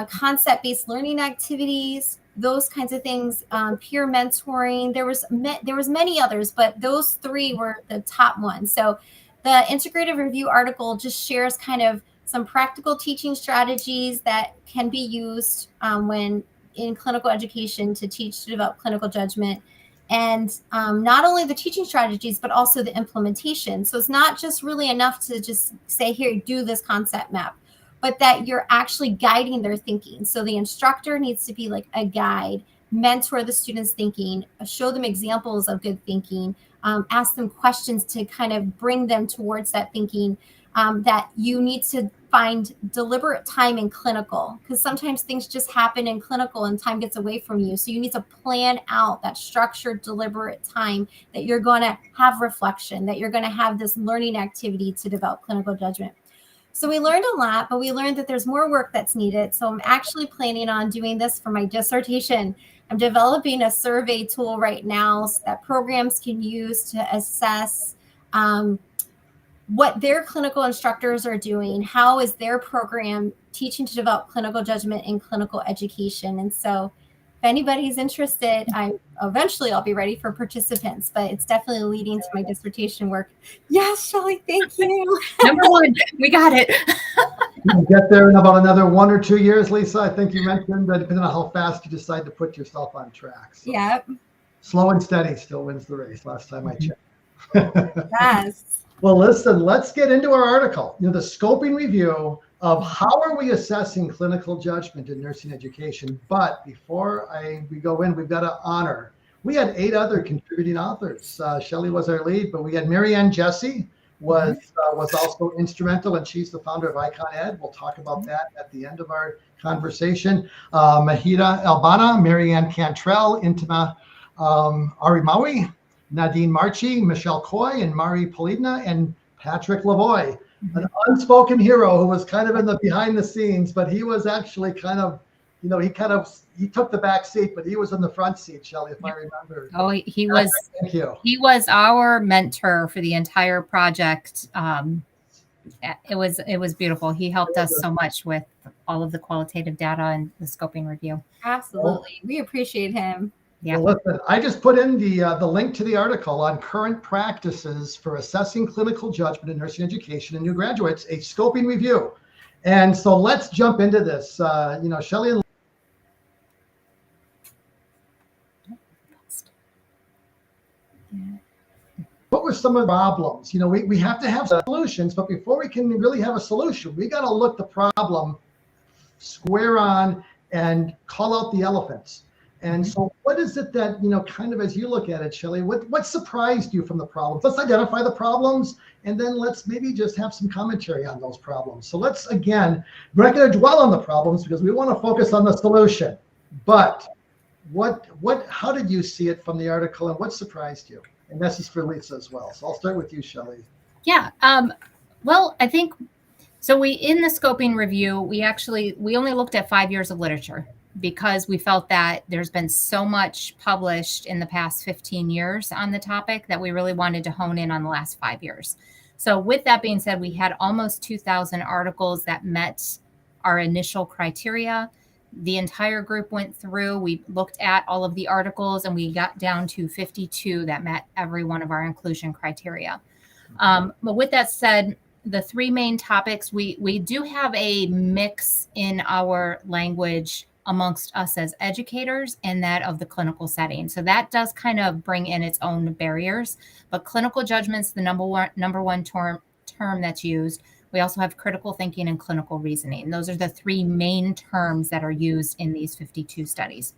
concept-based learning activities, those kinds of things, peer mentoring. There was many others, but those three were the top ones. So the integrative review article just shares kind of some practical teaching strategies that can be used when in clinical education to teach to develop clinical judgment. And not only the teaching strategies, but also the implementation. So it's not just really enough to just say, here, do this concept map, but that you're actually guiding their thinking. So the instructor needs to be like a guide, mentor the students' thinking, show them examples of good thinking, ask them questions to kind of bring them towards that thinking, that you need to find deliberate time in clinical, because sometimes things just happen in clinical and time gets away from you. So you need to plan out that structured, deliberate time that you're going to have reflection, that you're going to have this learning activity to develop clinical judgment. So we learned a lot, but we learned that there's more work that's needed. So I'm actually planning on doing this for my dissertation. I'm developing a survey tool right now that programs can use to assess what their clinical instructors are doing. How is their program teaching to develop clinical judgment in clinical education? And so if anybody's interested, eventually I'll be ready for participants, but it's definitely leading to my dissertation work. Yes, Shelly, thank you. Number one, we got it. You'll get there in about another 1 or 2 years, Lisa. I think you mentioned that depending on how fast you decide to put yourself on track. So Yep. Slow and steady still wins the race, last time I checked. Yes. Well, listen, let's get into our article. The scoping review of how are we assessing clinical judgment in nursing education. But before we go in, we've got to honor. We had 8 other contributing authors. Shelly was our lead, but we had Marianne Jesse was also instrumental, and she's the founder of Icon Ed. We'll talk about that at the end of our conversation. Mahida Albana, Marianne Cantrell, Intima Arimawi, Nadine Marchi, Michelle Coy, and Mari Polidna, and Patrick Lavoie, an unspoken hero who was kind of in the behind the scenes, but he was actually kind of, he took the back seat, but he was in the front seat, Shelly, if I remember. Oh, he was. Thank you. He was our mentor for the entire project. It was beautiful. He helped us so much with all of the qualitative data and the scoping review. Absolutely. We appreciate him. Yeah. Well, listen, I just put in the link to the article on current practices for assessing clinical judgment in nursing education and new graduates, a scoping review. And so let's jump into this. Shelly and what were some of the problems? We have to have solutions, but before we can really have a solution, we got to look the problem square on and call out the elephants. And so what is it that, kind of as you look at it, Shelly, what surprised you from the problems? Let's identify the problems, and then let's maybe just have some commentary on those problems. So let's, again, we're not going to dwell on the problems because we want to focus on the solution. But how did you see it from the article, and what surprised you? And this is for Lisa as well. So I'll start with you, Shelly. Yeah. Well, I think, so in the scoping review, we only looked at 5 years of literature, because we felt that there's been so much published in the past 15 years on the topic that we really wanted to hone in on the last 5 years. So with that being said, we had almost 2,000 articles that met our initial criteria. The entire group went through, we looked at all of the articles, and we got down to 52 that met every one of our inclusion criteria. But with that said, the 3 main topics, we do have a mix in our language amongst us as educators and that of the clinical setting. So that does kind of bring in its own barriers, but clinical judgment's the number one term that's used. We also have critical thinking and clinical reasoning. Those are the 3 main terms that are used in these 52 studies.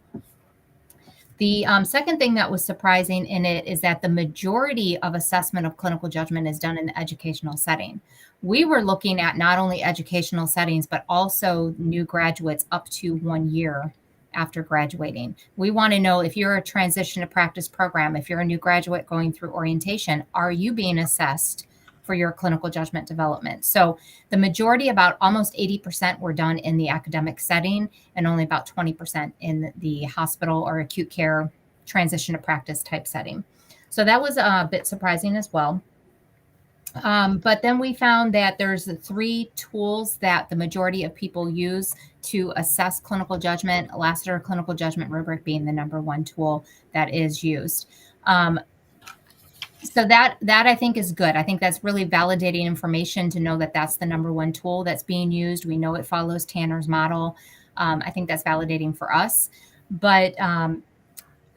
The second thing that was surprising in it is that the majority of assessment of clinical judgment is done in the educational setting. We were looking at not only educational settings, but also new graduates up to 1 year after graduating. We want to know, if you're a transition to practice program, if you're a new graduate going through orientation, are you being assessed for your clinical judgment development? So the majority, about almost 80%, were done in the academic setting, and only about 20% in the hospital or acute care transition to practice type setting. So that was a bit surprising as well. But then we found that there's 3 tools that the majority of people use to assess clinical judgment, Lassiter clinical judgment rubric being the number 1 tool that is used. So that I think is good. I think that's really validating information to know that that's the number 1 tool that's being used. We know it follows Tanner's model. I think that's validating for us. But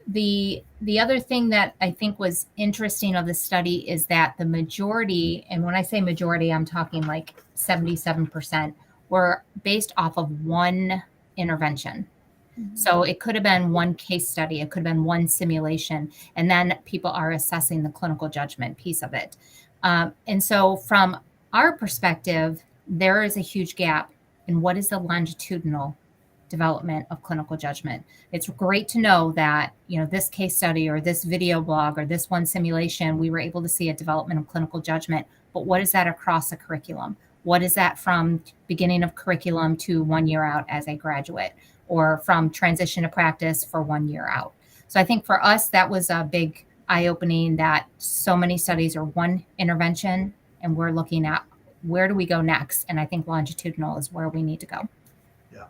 the other thing that I think was interesting of the study is that the majority, and when I say majority, I'm talking like 77%, were based off of 1 intervention. So it could have been 1 case study, it could have been 1 simulation, and then people are assessing the clinical judgment piece of it. And so from our perspective, there is a huge gap in what is the longitudinal development of clinical judgment. It's great to know that, this case study or this video blog or this 1 simulation, we were able to see a development of clinical judgment, but what is that across a curriculum? What is that from beginning of curriculum to 1 year out as a graduate, or from transition to practice for 1 year out? So I think for us, that was a big eye-opening, that so many studies are 1 intervention, and we're looking at where do we go next? And I think longitudinal is where we need to go. Yeah.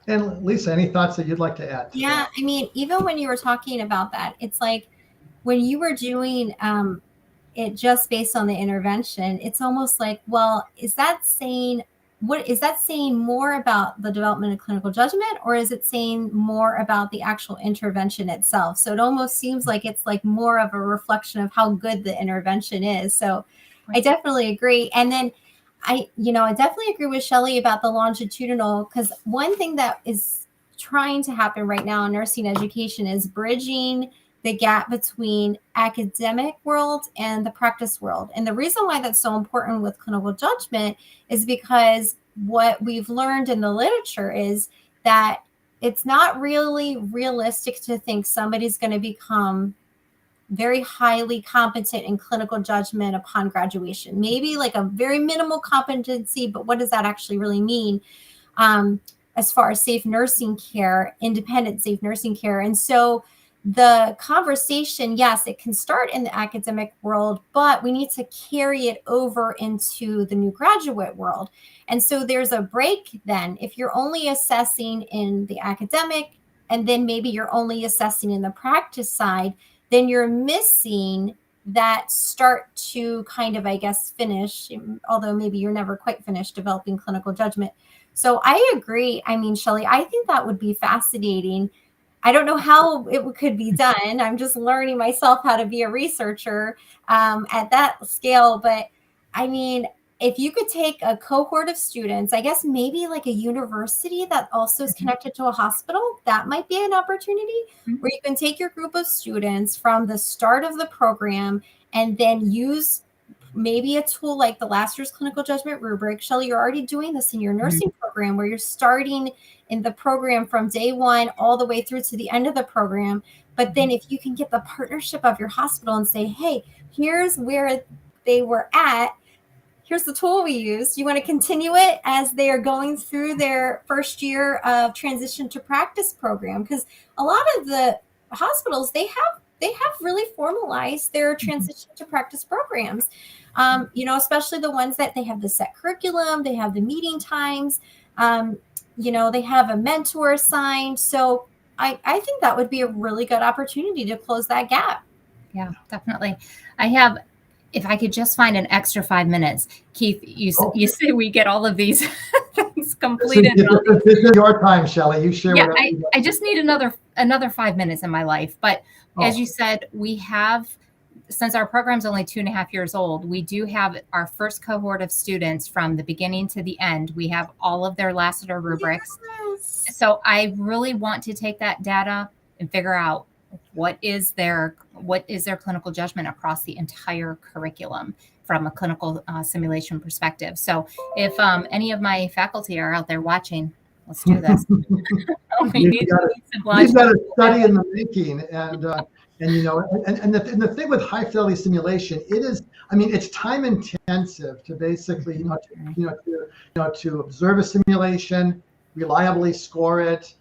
And Lisa, any thoughts that you'd like to add? Yeah, I mean, even when you were talking about that, it's like when you were doing it just based on the intervention, it's almost like, well, is that saying more about the development of clinical judgment, or is it saying more about the actual intervention itself? So it almost seems like it's like more of a reflection of how good the intervention is. So I definitely agree. And then I definitely agree with Shelly about the longitudinal, because one thing that is trying to happen right now in nursing education is bridging the gap between academic world and the practice world. And the reason why that's so important with clinical judgment is because what we've learned in the literature is that it's not really realistic to think somebody's going to become very highly competent in clinical judgment upon graduation. Maybe like a very minimal competency, but what does that actually really mean as far as safe nursing care, independent safe nursing care? And so the conversation, yes, it can start in the academic world, but we need to carry it over into the new graduate world. And so there's a break then. If you're only assessing in the academic, and then maybe you're only assessing in the practice side, then you're missing that start to kind of, I guess, finish, although maybe you're never quite finished developing clinical judgment. So I agree. I mean, Shelly, I think that would be fascinating. I don't know how it could be done. I'm just learning myself how to be a researcher at that scale. But I mean, if you could take a cohort of students, I guess maybe like a university that also is connected to a hospital, that might be an opportunity where you can take your group of students from the start of the program and then use maybe a tool like the last year's clinical judgment rubric. Shelly, you're already doing this in your nursing program, where you're starting in the program from day one all the way through to the end of the program. But then if you can get the partnership of your hospital and say, hey, here's where they were at, here's the tool we used. You want to continue it as they are going through their first year of transition to practice program, because a lot of the hospitals, they have really formalized their transition to practice programs. Especially the ones that they have the set curriculum, they have the meeting times, they have a mentor assigned. So I think that would be a really good opportunity to close that gap. Yeah, definitely. If I could just find an extra 5 minutes, Keith, you say we get all of these things completed. This is your time, Shelly. You share. Yeah, I just need another 5 minutes in my life. But as you said, we have, since our program's only 2.5 years old, we do have our first cohort of students from the beginning to the end. We have all of their Lassiter rubrics. Yes. So I really want to take that data and figure out what is their clinical judgment across the entire curriculum from a clinical simulation perspective. So if any of my faculty are out there watching, let's do this. We've got a study in the making, and the thing with high fidelity simulation, it's time intensive to basically to observe a simulation, reliably score it,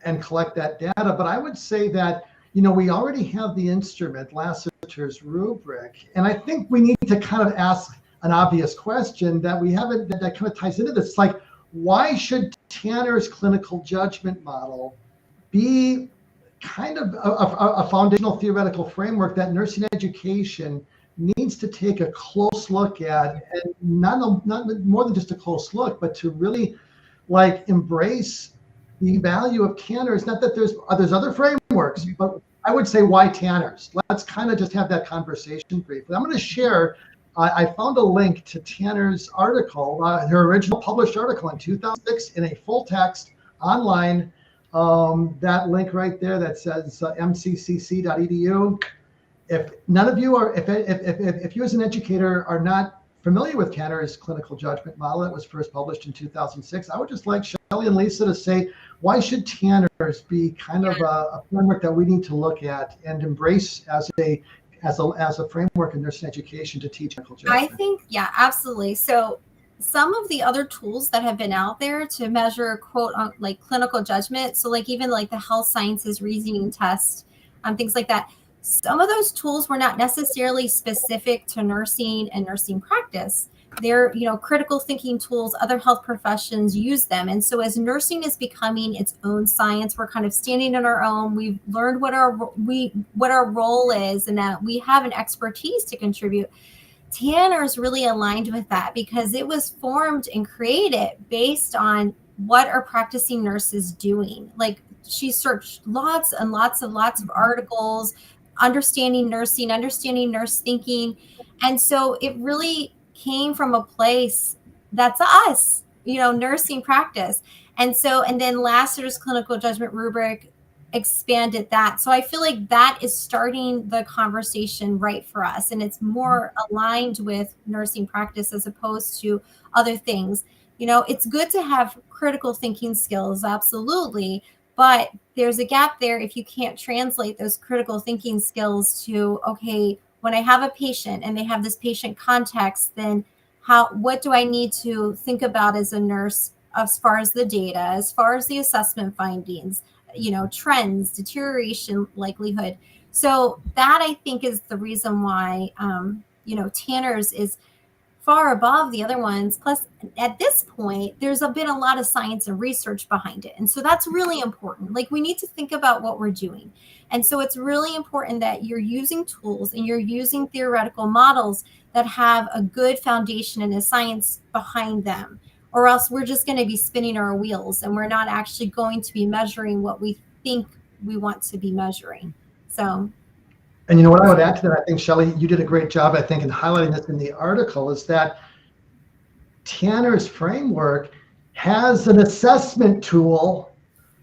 and collect that data. But I would say that we already have the instrument, Lassiter's rubric, and I think we need to kind of ask an obvious question that we haven't, that kind of ties into this. It's like, why should Tanner's clinical judgment model be kind of a foundational theoretical framework that nursing education needs to take a close look at, and not more than just a close look, but to really embrace the value of Tanner's? Not that there's other frameworks, but I would say, why Tanner's? Let's kind of just have that conversation briefly. I'm going to share, I found a link to Tanner's article, her original published article in 2006 in a full text online. That link right there that says mccc.edu. If none of you are, if you as an educator are not familiar with Tanner's clinical judgment model that was first published in 2006, I would just like Shelly and Lisa to say, why should Tanner's be kind of a framework that we need to look at and embrace as a framework in nursing education to teach clinical judgment? I think, yeah, absolutely. So some of the other tools that have been out there to measure quote like clinical judgment, so even the health sciences reasoning test, things like that, some of those tools were not necessarily specific to nursing and nursing practice. They're critical thinking tools. Other health professions use them. And so as nursing is becoming its own science, we're kind of standing on our own. We've learned what our role is, and that we have an expertise to contribute. Tanner's really aligned with that, because it was formed and created based on what are practicing nurses doing. She searched lots and lots of articles, understanding nurse thinking. And so it really came from a place that's us, nursing practice. And then last year's clinical judgment rubric expanded that. So I feel like that is starting the conversation right for us. And it's more aligned with nursing practice as opposed to other things. It's good to have critical thinking skills, absolutely. But there's a gap there if you can't translate those critical thinking skills to, okay, when I have a patient and they have this patient context, then what do I need to think about as a nurse as far as the data, as far as the assessment findings, trends, deterioration likelihood. So that I think is the reason why, Tanner's is far above the other ones. Plus, at this point, there's been a lot of science and research behind it. And so that's really important. Like, we need to think about what we're doing. And so it's really important that you're using tools and you're using theoretical models that have a good foundation and a science behind them, or else we're just going to be spinning our wheels and we're not actually going to be measuring what we think we want to be measuring. So. And what I would add to that, I think, Shelly, you did a great job, I think, in highlighting this in the article, is that Tanner's framework has an assessment tool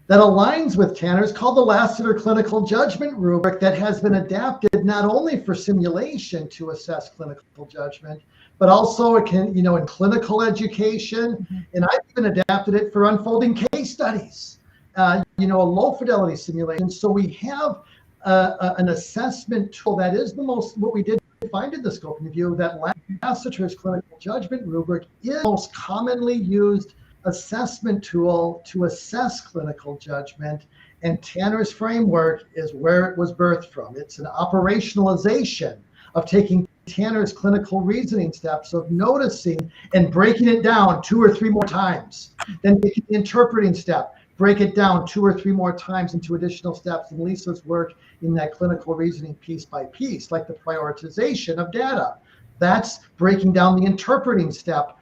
that aligns with Tanner's called the Lassiter Clinical Judgment Rubric that has been adapted not only for simulation to assess clinical judgment, but also it can, in clinical education, and I've even adapted it for unfolding case studies, a low fidelity simulation. So we have an assessment tool that is what we did find in the scoping review, that Lassiter's Clinical Judgment Rubric is the most commonly used assessment tool to assess clinical judgment, and Tanner's framework is where it was birthed from. It's an operationalization of taking Tanner's clinical reasoning steps of noticing and breaking it down 2 or 3 more times, then taking the interpreting step, break it down 2 or 3 more times into additional steps, and Lisa's work in that clinical reasoning piece by piece, like the prioritization of data. That's breaking down the interpreting step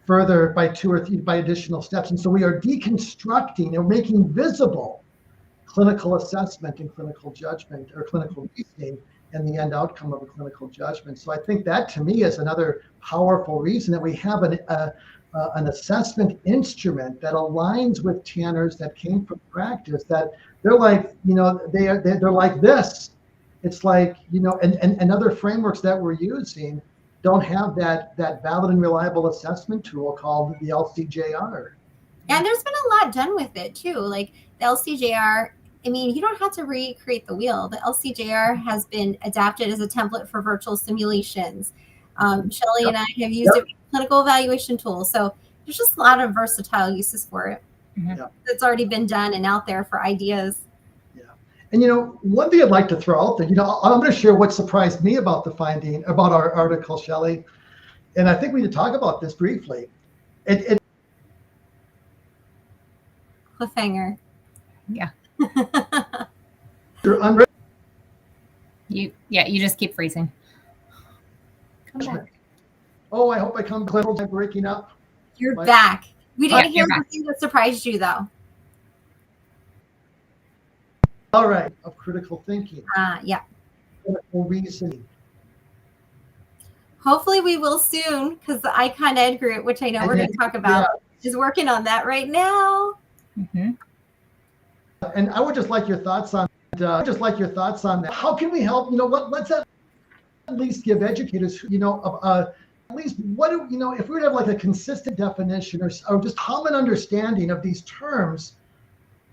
further by 2 or 3 by additional steps. And so we are deconstructing and making visible clinical assessment and clinical judgment, or clinical reasoning, and the end outcome of a clinical judgment. So I think that, to me, is another powerful reason that we have an assessment instrument that aligns with Tanner's, that came from practice, that they're like, they're like this. It's like, and other frameworks that we're using don't have that valid and reliable assessment tool called the LCJR. And there's been a lot done with it too. Like the LCJR, you don't have to recreate the wheel. The LCJR has been adapted as a template for virtual simulations. Shelly and I have used it for clinical evaluation tools. So there's just a lot of versatile uses for it. It's already been done and out there for ideas. And one thing I'd like to throw out there, I'm going to share what surprised me about about our article, Shelly. And I think we need to talk about this briefly. Cliffhanger. Yeah. You're unready. You just keep freezing. Come back. Oh, I hope I come back. I'm breaking up. You're back. We didn't hear anything that surprised you, though. All right, of critical thinking. Yeah. Critical reasoning. Hopefully we will soon, because the Icon Ed group, which I know we're going to talk about, is working on that right now. Mm-hmm. And I would just like your thoughts on that. How can we help? Let's at least give educators, at least if we would have like a consistent definition or just common understanding of these terms.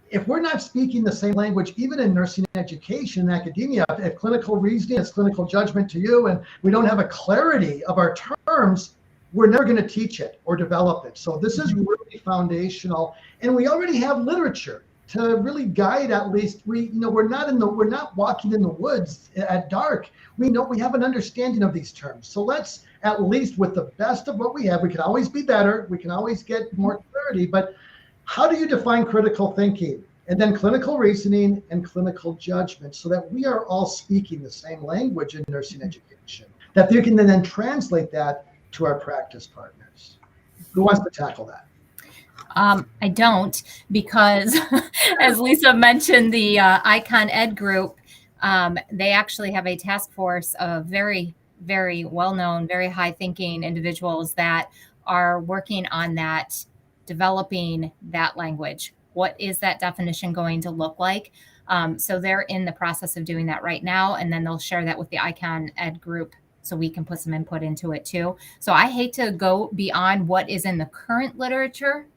If we're not speaking the same language, even in nursing education and academia, if clinical reasoning is clinical judgment to you, and we don't have a clarity of our terms, we're never going to teach it or develop it. So this is really foundational, and we already have literature to really guide. At least we're not walking in the woods at dark. We know we have an understanding of these terms. So let's, at least with the best of what we have, we can always be better. We can always get more clarity, but how do you define critical thinking, and then clinical reasoning and clinical judgment, so that we are all speaking the same language in nursing education, that they can then translate that to our practice partners? Who wants to tackle that? I don't, because as Lisa mentioned, the Icon Ed group, they actually have a task force of very, very well-known, very high-thinking individuals that are working on that, developing that language. What is that definition going to look like? So they're in the process of doing that right now, and then they'll share that with the Icon Ed group so we can put some input into it too. So I hate to go beyond what is in the current literature,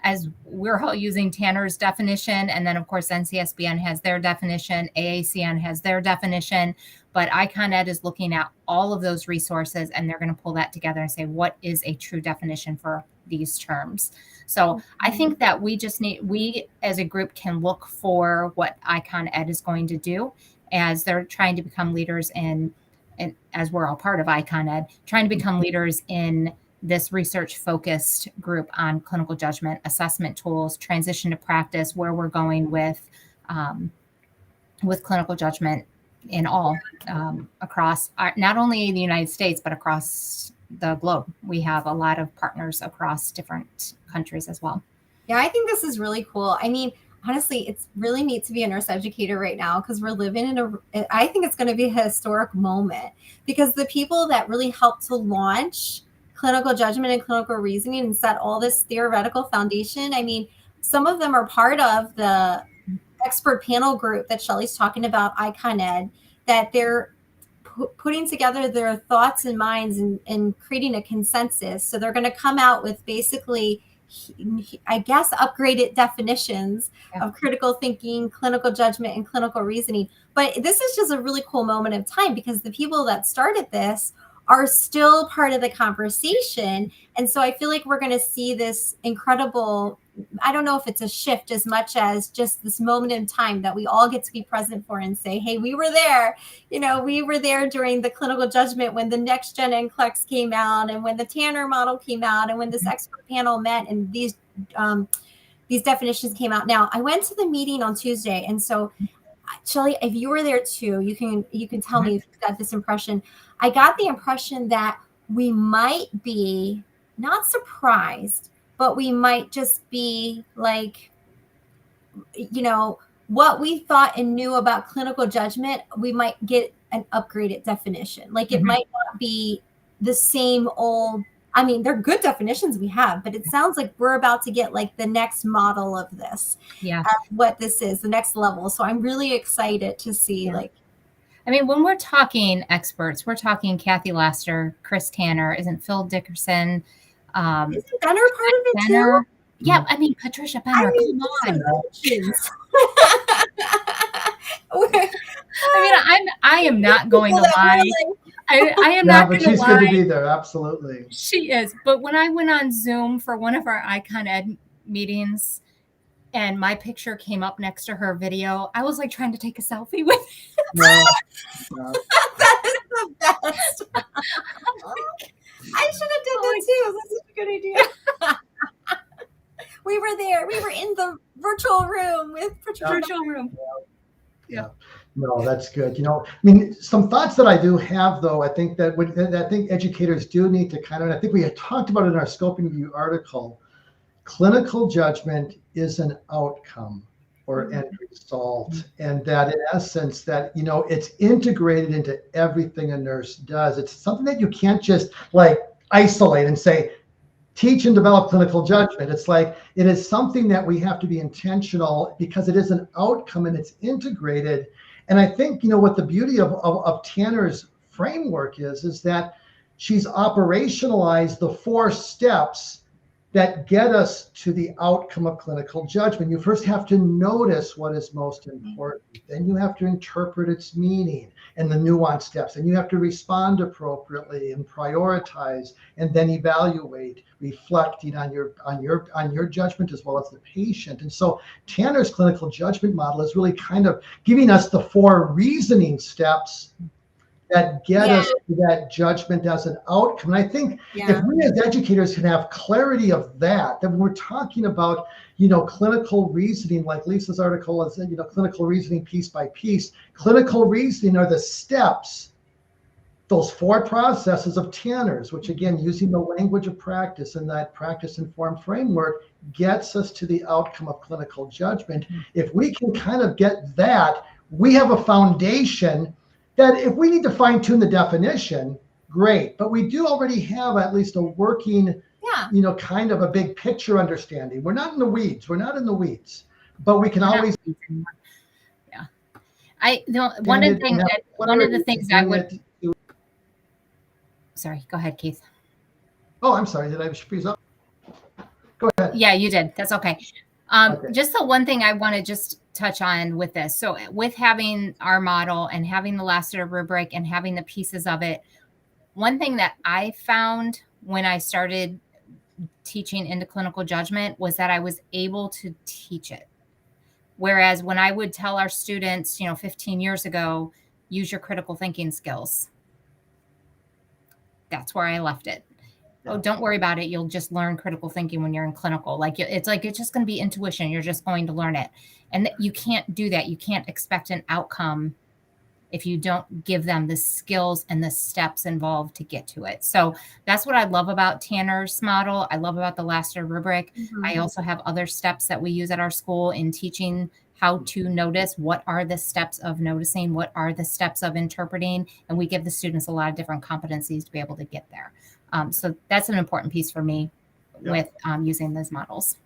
as we're all using Tanner's definition. And then of course, NCSBN has their definition, AACN has their definition, but IconEd is looking at all of those resources, and they're going to pull that together and say, what is a true definition for these terms? So I think that we as a group can look for what IconEd is going to do as they're trying to become leaders in, and as we're all part of IconEd, trying to become leaders in this research-focused group on clinical judgment, assessment tools, transition to practice, where we're going with clinical judgment in all across not only the United States, but across the globe. We have a lot of partners across different countries as well. Yeah, I think this is really cool. I mean, honestly, it's really neat to be a nurse educator right now, because we're living in I think it's going to be a historic moment, because the people that really helped to launch clinical judgment and clinical reasoning and set all this theoretical foundation, I mean, some of them are part of the expert panel group that Shelly's talking about, IconEd, that they're putting together their thoughts and minds and creating a consensus. So they're going to come out with basically, I guess, upgraded definitions of critical thinking, clinical judgment, and clinical reasoning. But this is just a really cool moment of time, because the people that started this are still part of the conversation. And so I feel like we're going to see this incredible, I don't know if it's a shift as much as just this moment in time that we all get to be present for and say, hey, we were there. You know, we were there during the clinical judgment when the next gen NCLEX came out, and when the Tanner model came out, and when this expert panel met and these definitions came out. Now, I went to the meeting on Tuesday, and so Shelly, if you were there too, you can tell me if you got this impression. I got the impression that we might be not surprised, but we might just be like, you know, what we thought and knew about clinical judgment, we might get an upgraded definition. Like it might not be the same old, I mean, they're good definitions we have, but it sounds like we're about to get like the next model of this. Yeah. What this is, the next level. So I'm really excited to see I mean, when we're talking experts, we're talking Kathy Laster, Chris Tanner, isn't Phil Dickerson? Isn't Benner part of it too? Yeah, I mean, Patricia Benner, come on. I am not going to lie. I am not going to lie. But she's good to be there, absolutely. She is. But when I went on Zoom for one of our IconEd meetings, and my picture came up next to her video, I was like trying to take a selfie with it. No. That is the best. I should have done that too. That's such a good idea. We were there. We were in the virtual room with Patricia. Yeah. No, that's good. You know, I mean, some thoughts that I do have, though, I think that I think educators do need to kind of, and I think we had talked about it in our scoping review article, clinical judgment is an outcome or end result. And that in essence that, you know, it's integrated into everything a nurse does. It's something that you can't just like isolate and say, teach and develop clinical judgment. It's like, it is something that we have to be intentional because it is an outcome and it's integrated. And I think, you know, what the beauty of Tanner's framework is that she's operationalized the 4 steps that get us to the outcome of clinical judgment. You first have to notice what is most important. Then you have to interpret its meaning and the nuanced steps. And you have to respond appropriately and prioritize, and then evaluate, reflecting on your judgment as well as the patient. And so Tanner's clinical judgment model is really kind of giving us the 4 reasoning steps that get us to that judgment as an outcome. And I think if we as educators can have clarity of that, then when we're talking about, you know, clinical reasoning, like Lisa's article is, you know, clinical reasoning piece by piece. Clinical reasoning are the steps, those 4 processes of Tanner's, which again, using the language of practice and that practice-informed framework gets us to the outcome of clinical judgment. If we can kind of get that, we have a foundation that if we need to fine tune the definition, great. But we do already have at least a working Yeah. kind of a big picture understanding. We're not in the weeds. We're not in the weeds, but we can always. Yeah. One of the things I would. Sorry, go ahead, Keith. Oh, I'm sorry. Did I freeze up? Go ahead. Yeah, you did. That's okay. Just the one thing I want to just touch on with this. So with having our model and having the Lassiter rubric and having the pieces of it, one thing that I found when I started teaching into clinical judgment was that I was able to teach it. Whereas when I would tell our students, 15 years ago, use your critical thinking skills, that's where I left it. Oh, don't worry about it. You'll just learn critical thinking when you're in clinical. It's just going to be intuition. You're just going to learn it. And you can't do that. You can't expect an outcome if you don't give them the skills and the steps involved to get to it. So that's what I love about Tanner's model. I love about the Lassiter rubric. Mm-hmm. I also have other steps that we use at our school in teaching how to notice. What are the steps of noticing? What are the steps of interpreting? And we give the students a lot of different competencies to be able to get there. So that's an important piece for me with using those models.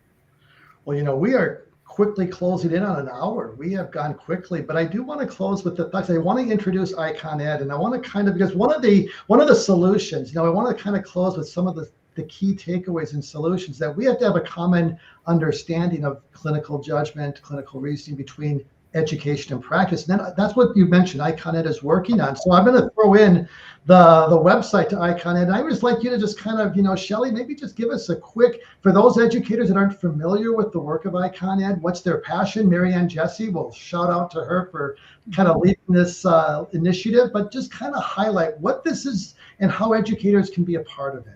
Well, we are quickly closing in on an hour. We have gone quickly, but I do want to close with the fact that I want to introduce Icon Ed, and I want to because one of the solutions, I want to kind of close with some of the key takeaways and solutions that we have to have a common understanding of clinical judgment, clinical reasoning between education and practice. And then that's what you mentioned Icon Ed is working on. So I'm going to throw in the website to Icon Ed. And I would just like you to just kind of, Shelly, maybe just give us a quick, for those educators that aren't familiar with the work of Icon Ed, what's their passion? Marianne Jesse, we'll shout out to her for kind of leading this initiative, but just kind of highlight what this is and how educators can be a part of it.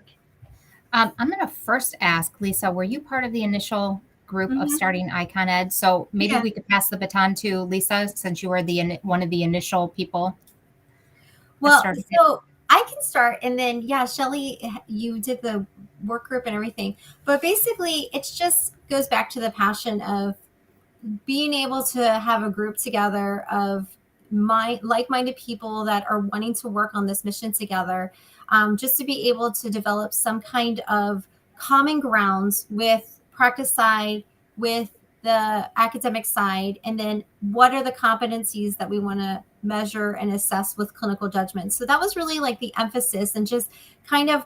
I'm going to first ask, Lisa, were you part of the initial group of starting Icon Ed? So maybe we could pass the baton to Lisa, since you were one of the initial people. Well, so I can start, and then Shelly, you did the work group and everything. But basically, it just goes back to the passion of being able to have a group together of like-minded people that are wanting to work on this mission together, just to be able to develop some kind of common grounds with practice side, with the academic side, and then what are the competencies that we want to measure and assess with clinical judgment. So that was really like the emphasis, and just kind of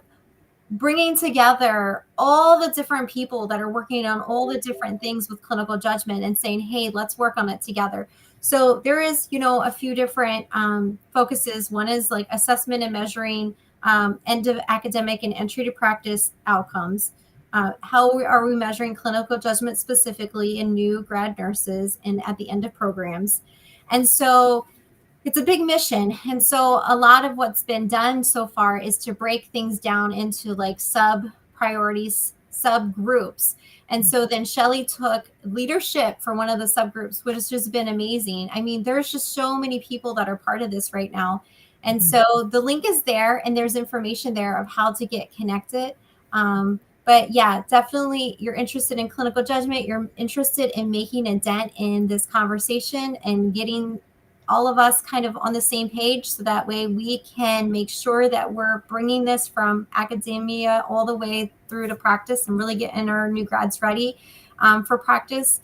bringing together all the different people that are working on all the different things with clinical judgment and saying, hey, let's work on it together. So there is, a few different focuses. One is like assessment and measuring end of academic and entry to practice outcomes. How are we measuring clinical judgment specifically in new grad nurses and at the end of programs? And so it's a big mission. And so a lot of what's been done so far is to break things down into like sub priorities, subgroups. And so then Shelly took leadership for one of the subgroups, which has just been amazing. I mean, there's just so many people that are part of this right now. And so the link is there, and there's information there of how to get connected. But definitely you're interested in clinical judgment. You're interested in making a dent in this conversation and getting all of us kind of on the same page, so that way we can make sure that we're bringing this from academia all the way through to practice and really getting our new grads ready for practice,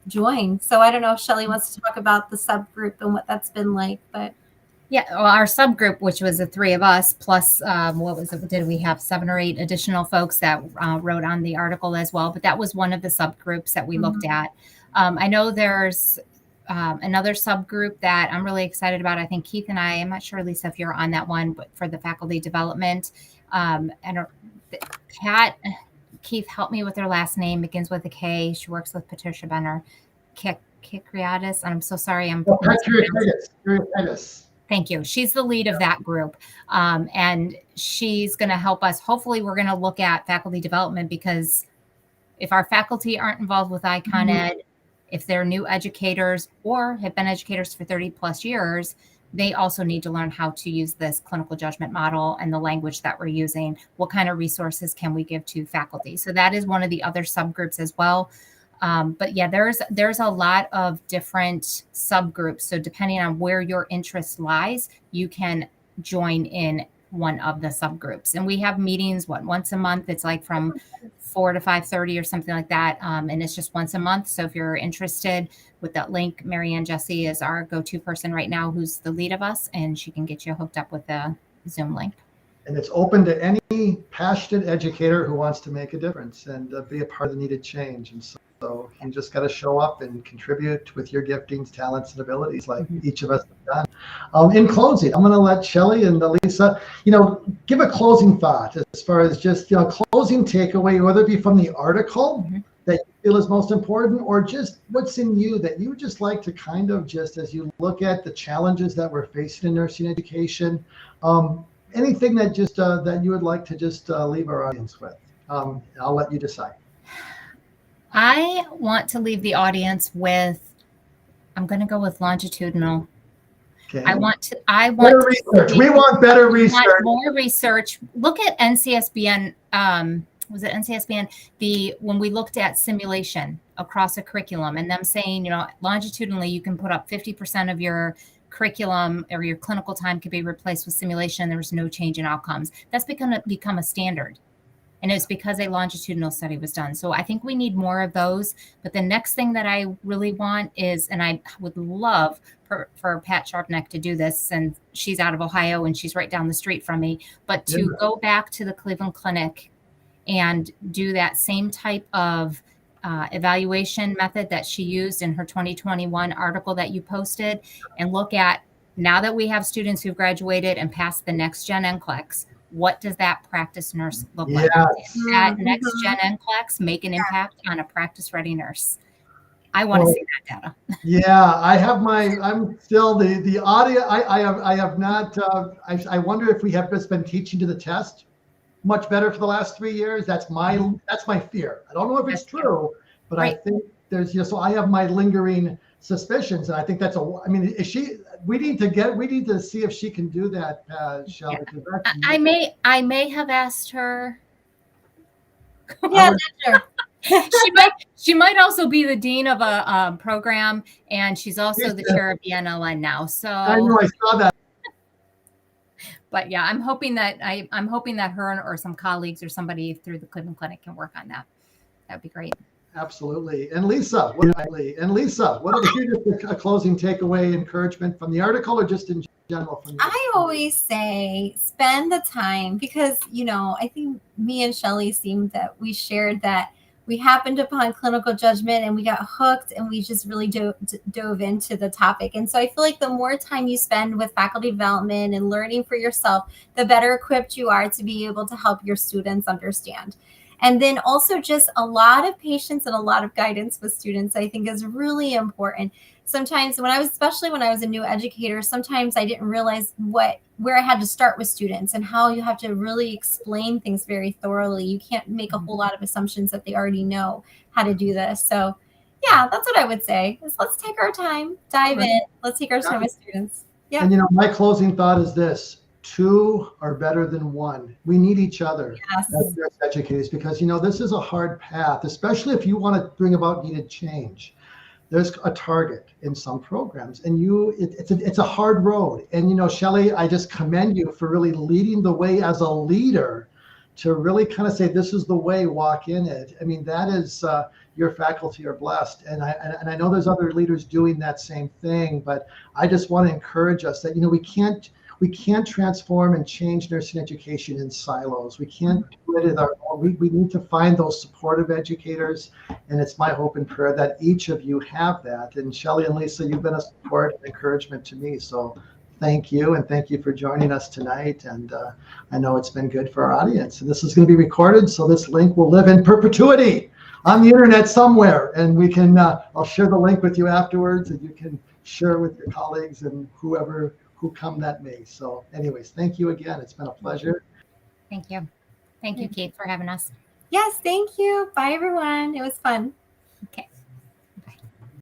join. So I don't know if Shelly wants to talk about the subgroup and what that's been like, but. Yeah, well, our subgroup, which was the three of us, plus what was it? Did we have 7 or 8 additional folks that wrote on the article as well? But that was one of the subgroups that we looked at. I know there's another subgroup that I'm really excited about. I think Keith and I'm not sure, Lisa, if you're on that one, but for the faculty development. And Kat, Keith, help me with her last name, begins with a K. She works with Patricia Benner. Kikriadis. I'm so sorry. Thank you. She's the lead of that group. And she's going to help us. Hopefully, we're going to look at faculty development, because if our faculty aren't involved with Icon Ed, if they're new educators or have been educators for 30 plus years, they also need to learn how to use this clinical judgment model and the language that we're using. What kind of resources can we give to faculty? So that is one of the other subgroups as well. But there's a lot of different subgroups. So depending on where your interest lies, you can join in one of the subgroups. And we have meetings, once a month. It's like from 4 to 5:30 or something like that. And it's just once a month. So if you're interested with that link, Marianne Jesse is our go-to person right now, who's the lead of us, and she can get you hooked up with the Zoom link. And it's open to any passionate educator who wants to make a difference and be a part of the needed change. And so you just got to show up and contribute with your giftings, talents, and abilities like each of us have done. In closing, I'm going to let Shelly and Lisa, give a closing thought as far as just, closing takeaway, whether it be from the article that you feel is most important, or just what's in you that you would just like to kind of just, as you look at the challenges that we're facing in nursing education, anything that just that you would like to just leave our audience with. I'll let you decide. I want to leave the audience with, I'm going to go with longitudinal. Okay. I want better research. We want better research. More research. Look at NCSBN. Was it NCSBN? When we looked at simulation across a curriculum, and them saying, longitudinally, you can put up 50% of your curriculum or your clinical time could be replaced with simulation. There was no change in outcomes. That's become a standard. And it's because a longitudinal study was done. So I think we need more of those. But the next thing that I really want is, and I would love for Pat Sharpneck to do this, and she's out of Ohio and she's right down the street from me, but to go back to the Cleveland Clinic and do that same type of evaluation method that she used in her 2021 article that you posted, and look at, now that we have students who've graduated and passed the next gen NCLEX, what does that practice nurse look like? Does that next gen NCLEX make an impact on a practice ready nurse? I want to see that data. Yeah, I'm still the audio. I have not, I wonder if we have just been teaching to the test much better for the last 3 years. That's my fear. I don't know if it's true, but right. I think there's, so I have my lingering suspicions, and I think that's we need to see if she can do that, Shelly. Yeah. I may have asked her. Yeah, sure. She might also be the dean of a program, and she's also the chair of the NLN now. So I know, I saw that. But yeah, I'm hoping that her or some colleagues or somebody through the Cleveland Clinic can work on that. That'd be great. Absolutely. And Lisa, what are just a closing takeaway, encouragement from the article, or just in general? I always say spend the time, because, I think me and Shelly seemed that we shared that we happened upon clinical judgment and we got hooked, and we just really dove into the topic. And so I feel like the more time you spend with faculty development and learning for yourself, the better equipped you are to be able to help your students understand. And then also just a lot of patience and a lot of guidance with students, I think, is really important. Sometimes especially when I was a new educator, sometimes I didn't realize where I had to start with students and how you have to really explain things very thoroughly. You can't make a whole lot of assumptions that they already know how to do this. So yeah, that's what I would say, is let's take our time, dive in. Let's take our time with students. Yeah. And my closing thought is this: 2 are better than 1. We need each other as educators, because this is a hard path, especially if you want to bring about needed change. There's a target in some programs, and it's a hard road. And Shelly, I just commend you for really leading the way as a leader to really kind of say, this is the way, walk in it. I mean, that is your faculty are blessed, and I know there's other leaders doing that same thing. But I just want to encourage us that we can't transform and change nursing education in silos. We can't do it in our own. We need to find those supportive educators, and it's my hope and prayer that each of you have that. And Shelly and Lisa, you've been a support and encouragement to me. So thank you, and thank you for joining us tonight. And I know it's been good for our audience. And this is going to be recorded, so this link will live in perpetuity on the internet somewhere. And we can, I'll share the link with you afterwards, and you can share with your colleagues and who come that may. So anyways, thank you again. It's been a pleasure. Thank you. Thank you, Kate, for having us. Yes, thank you. Bye, everyone. It was fun. Okay.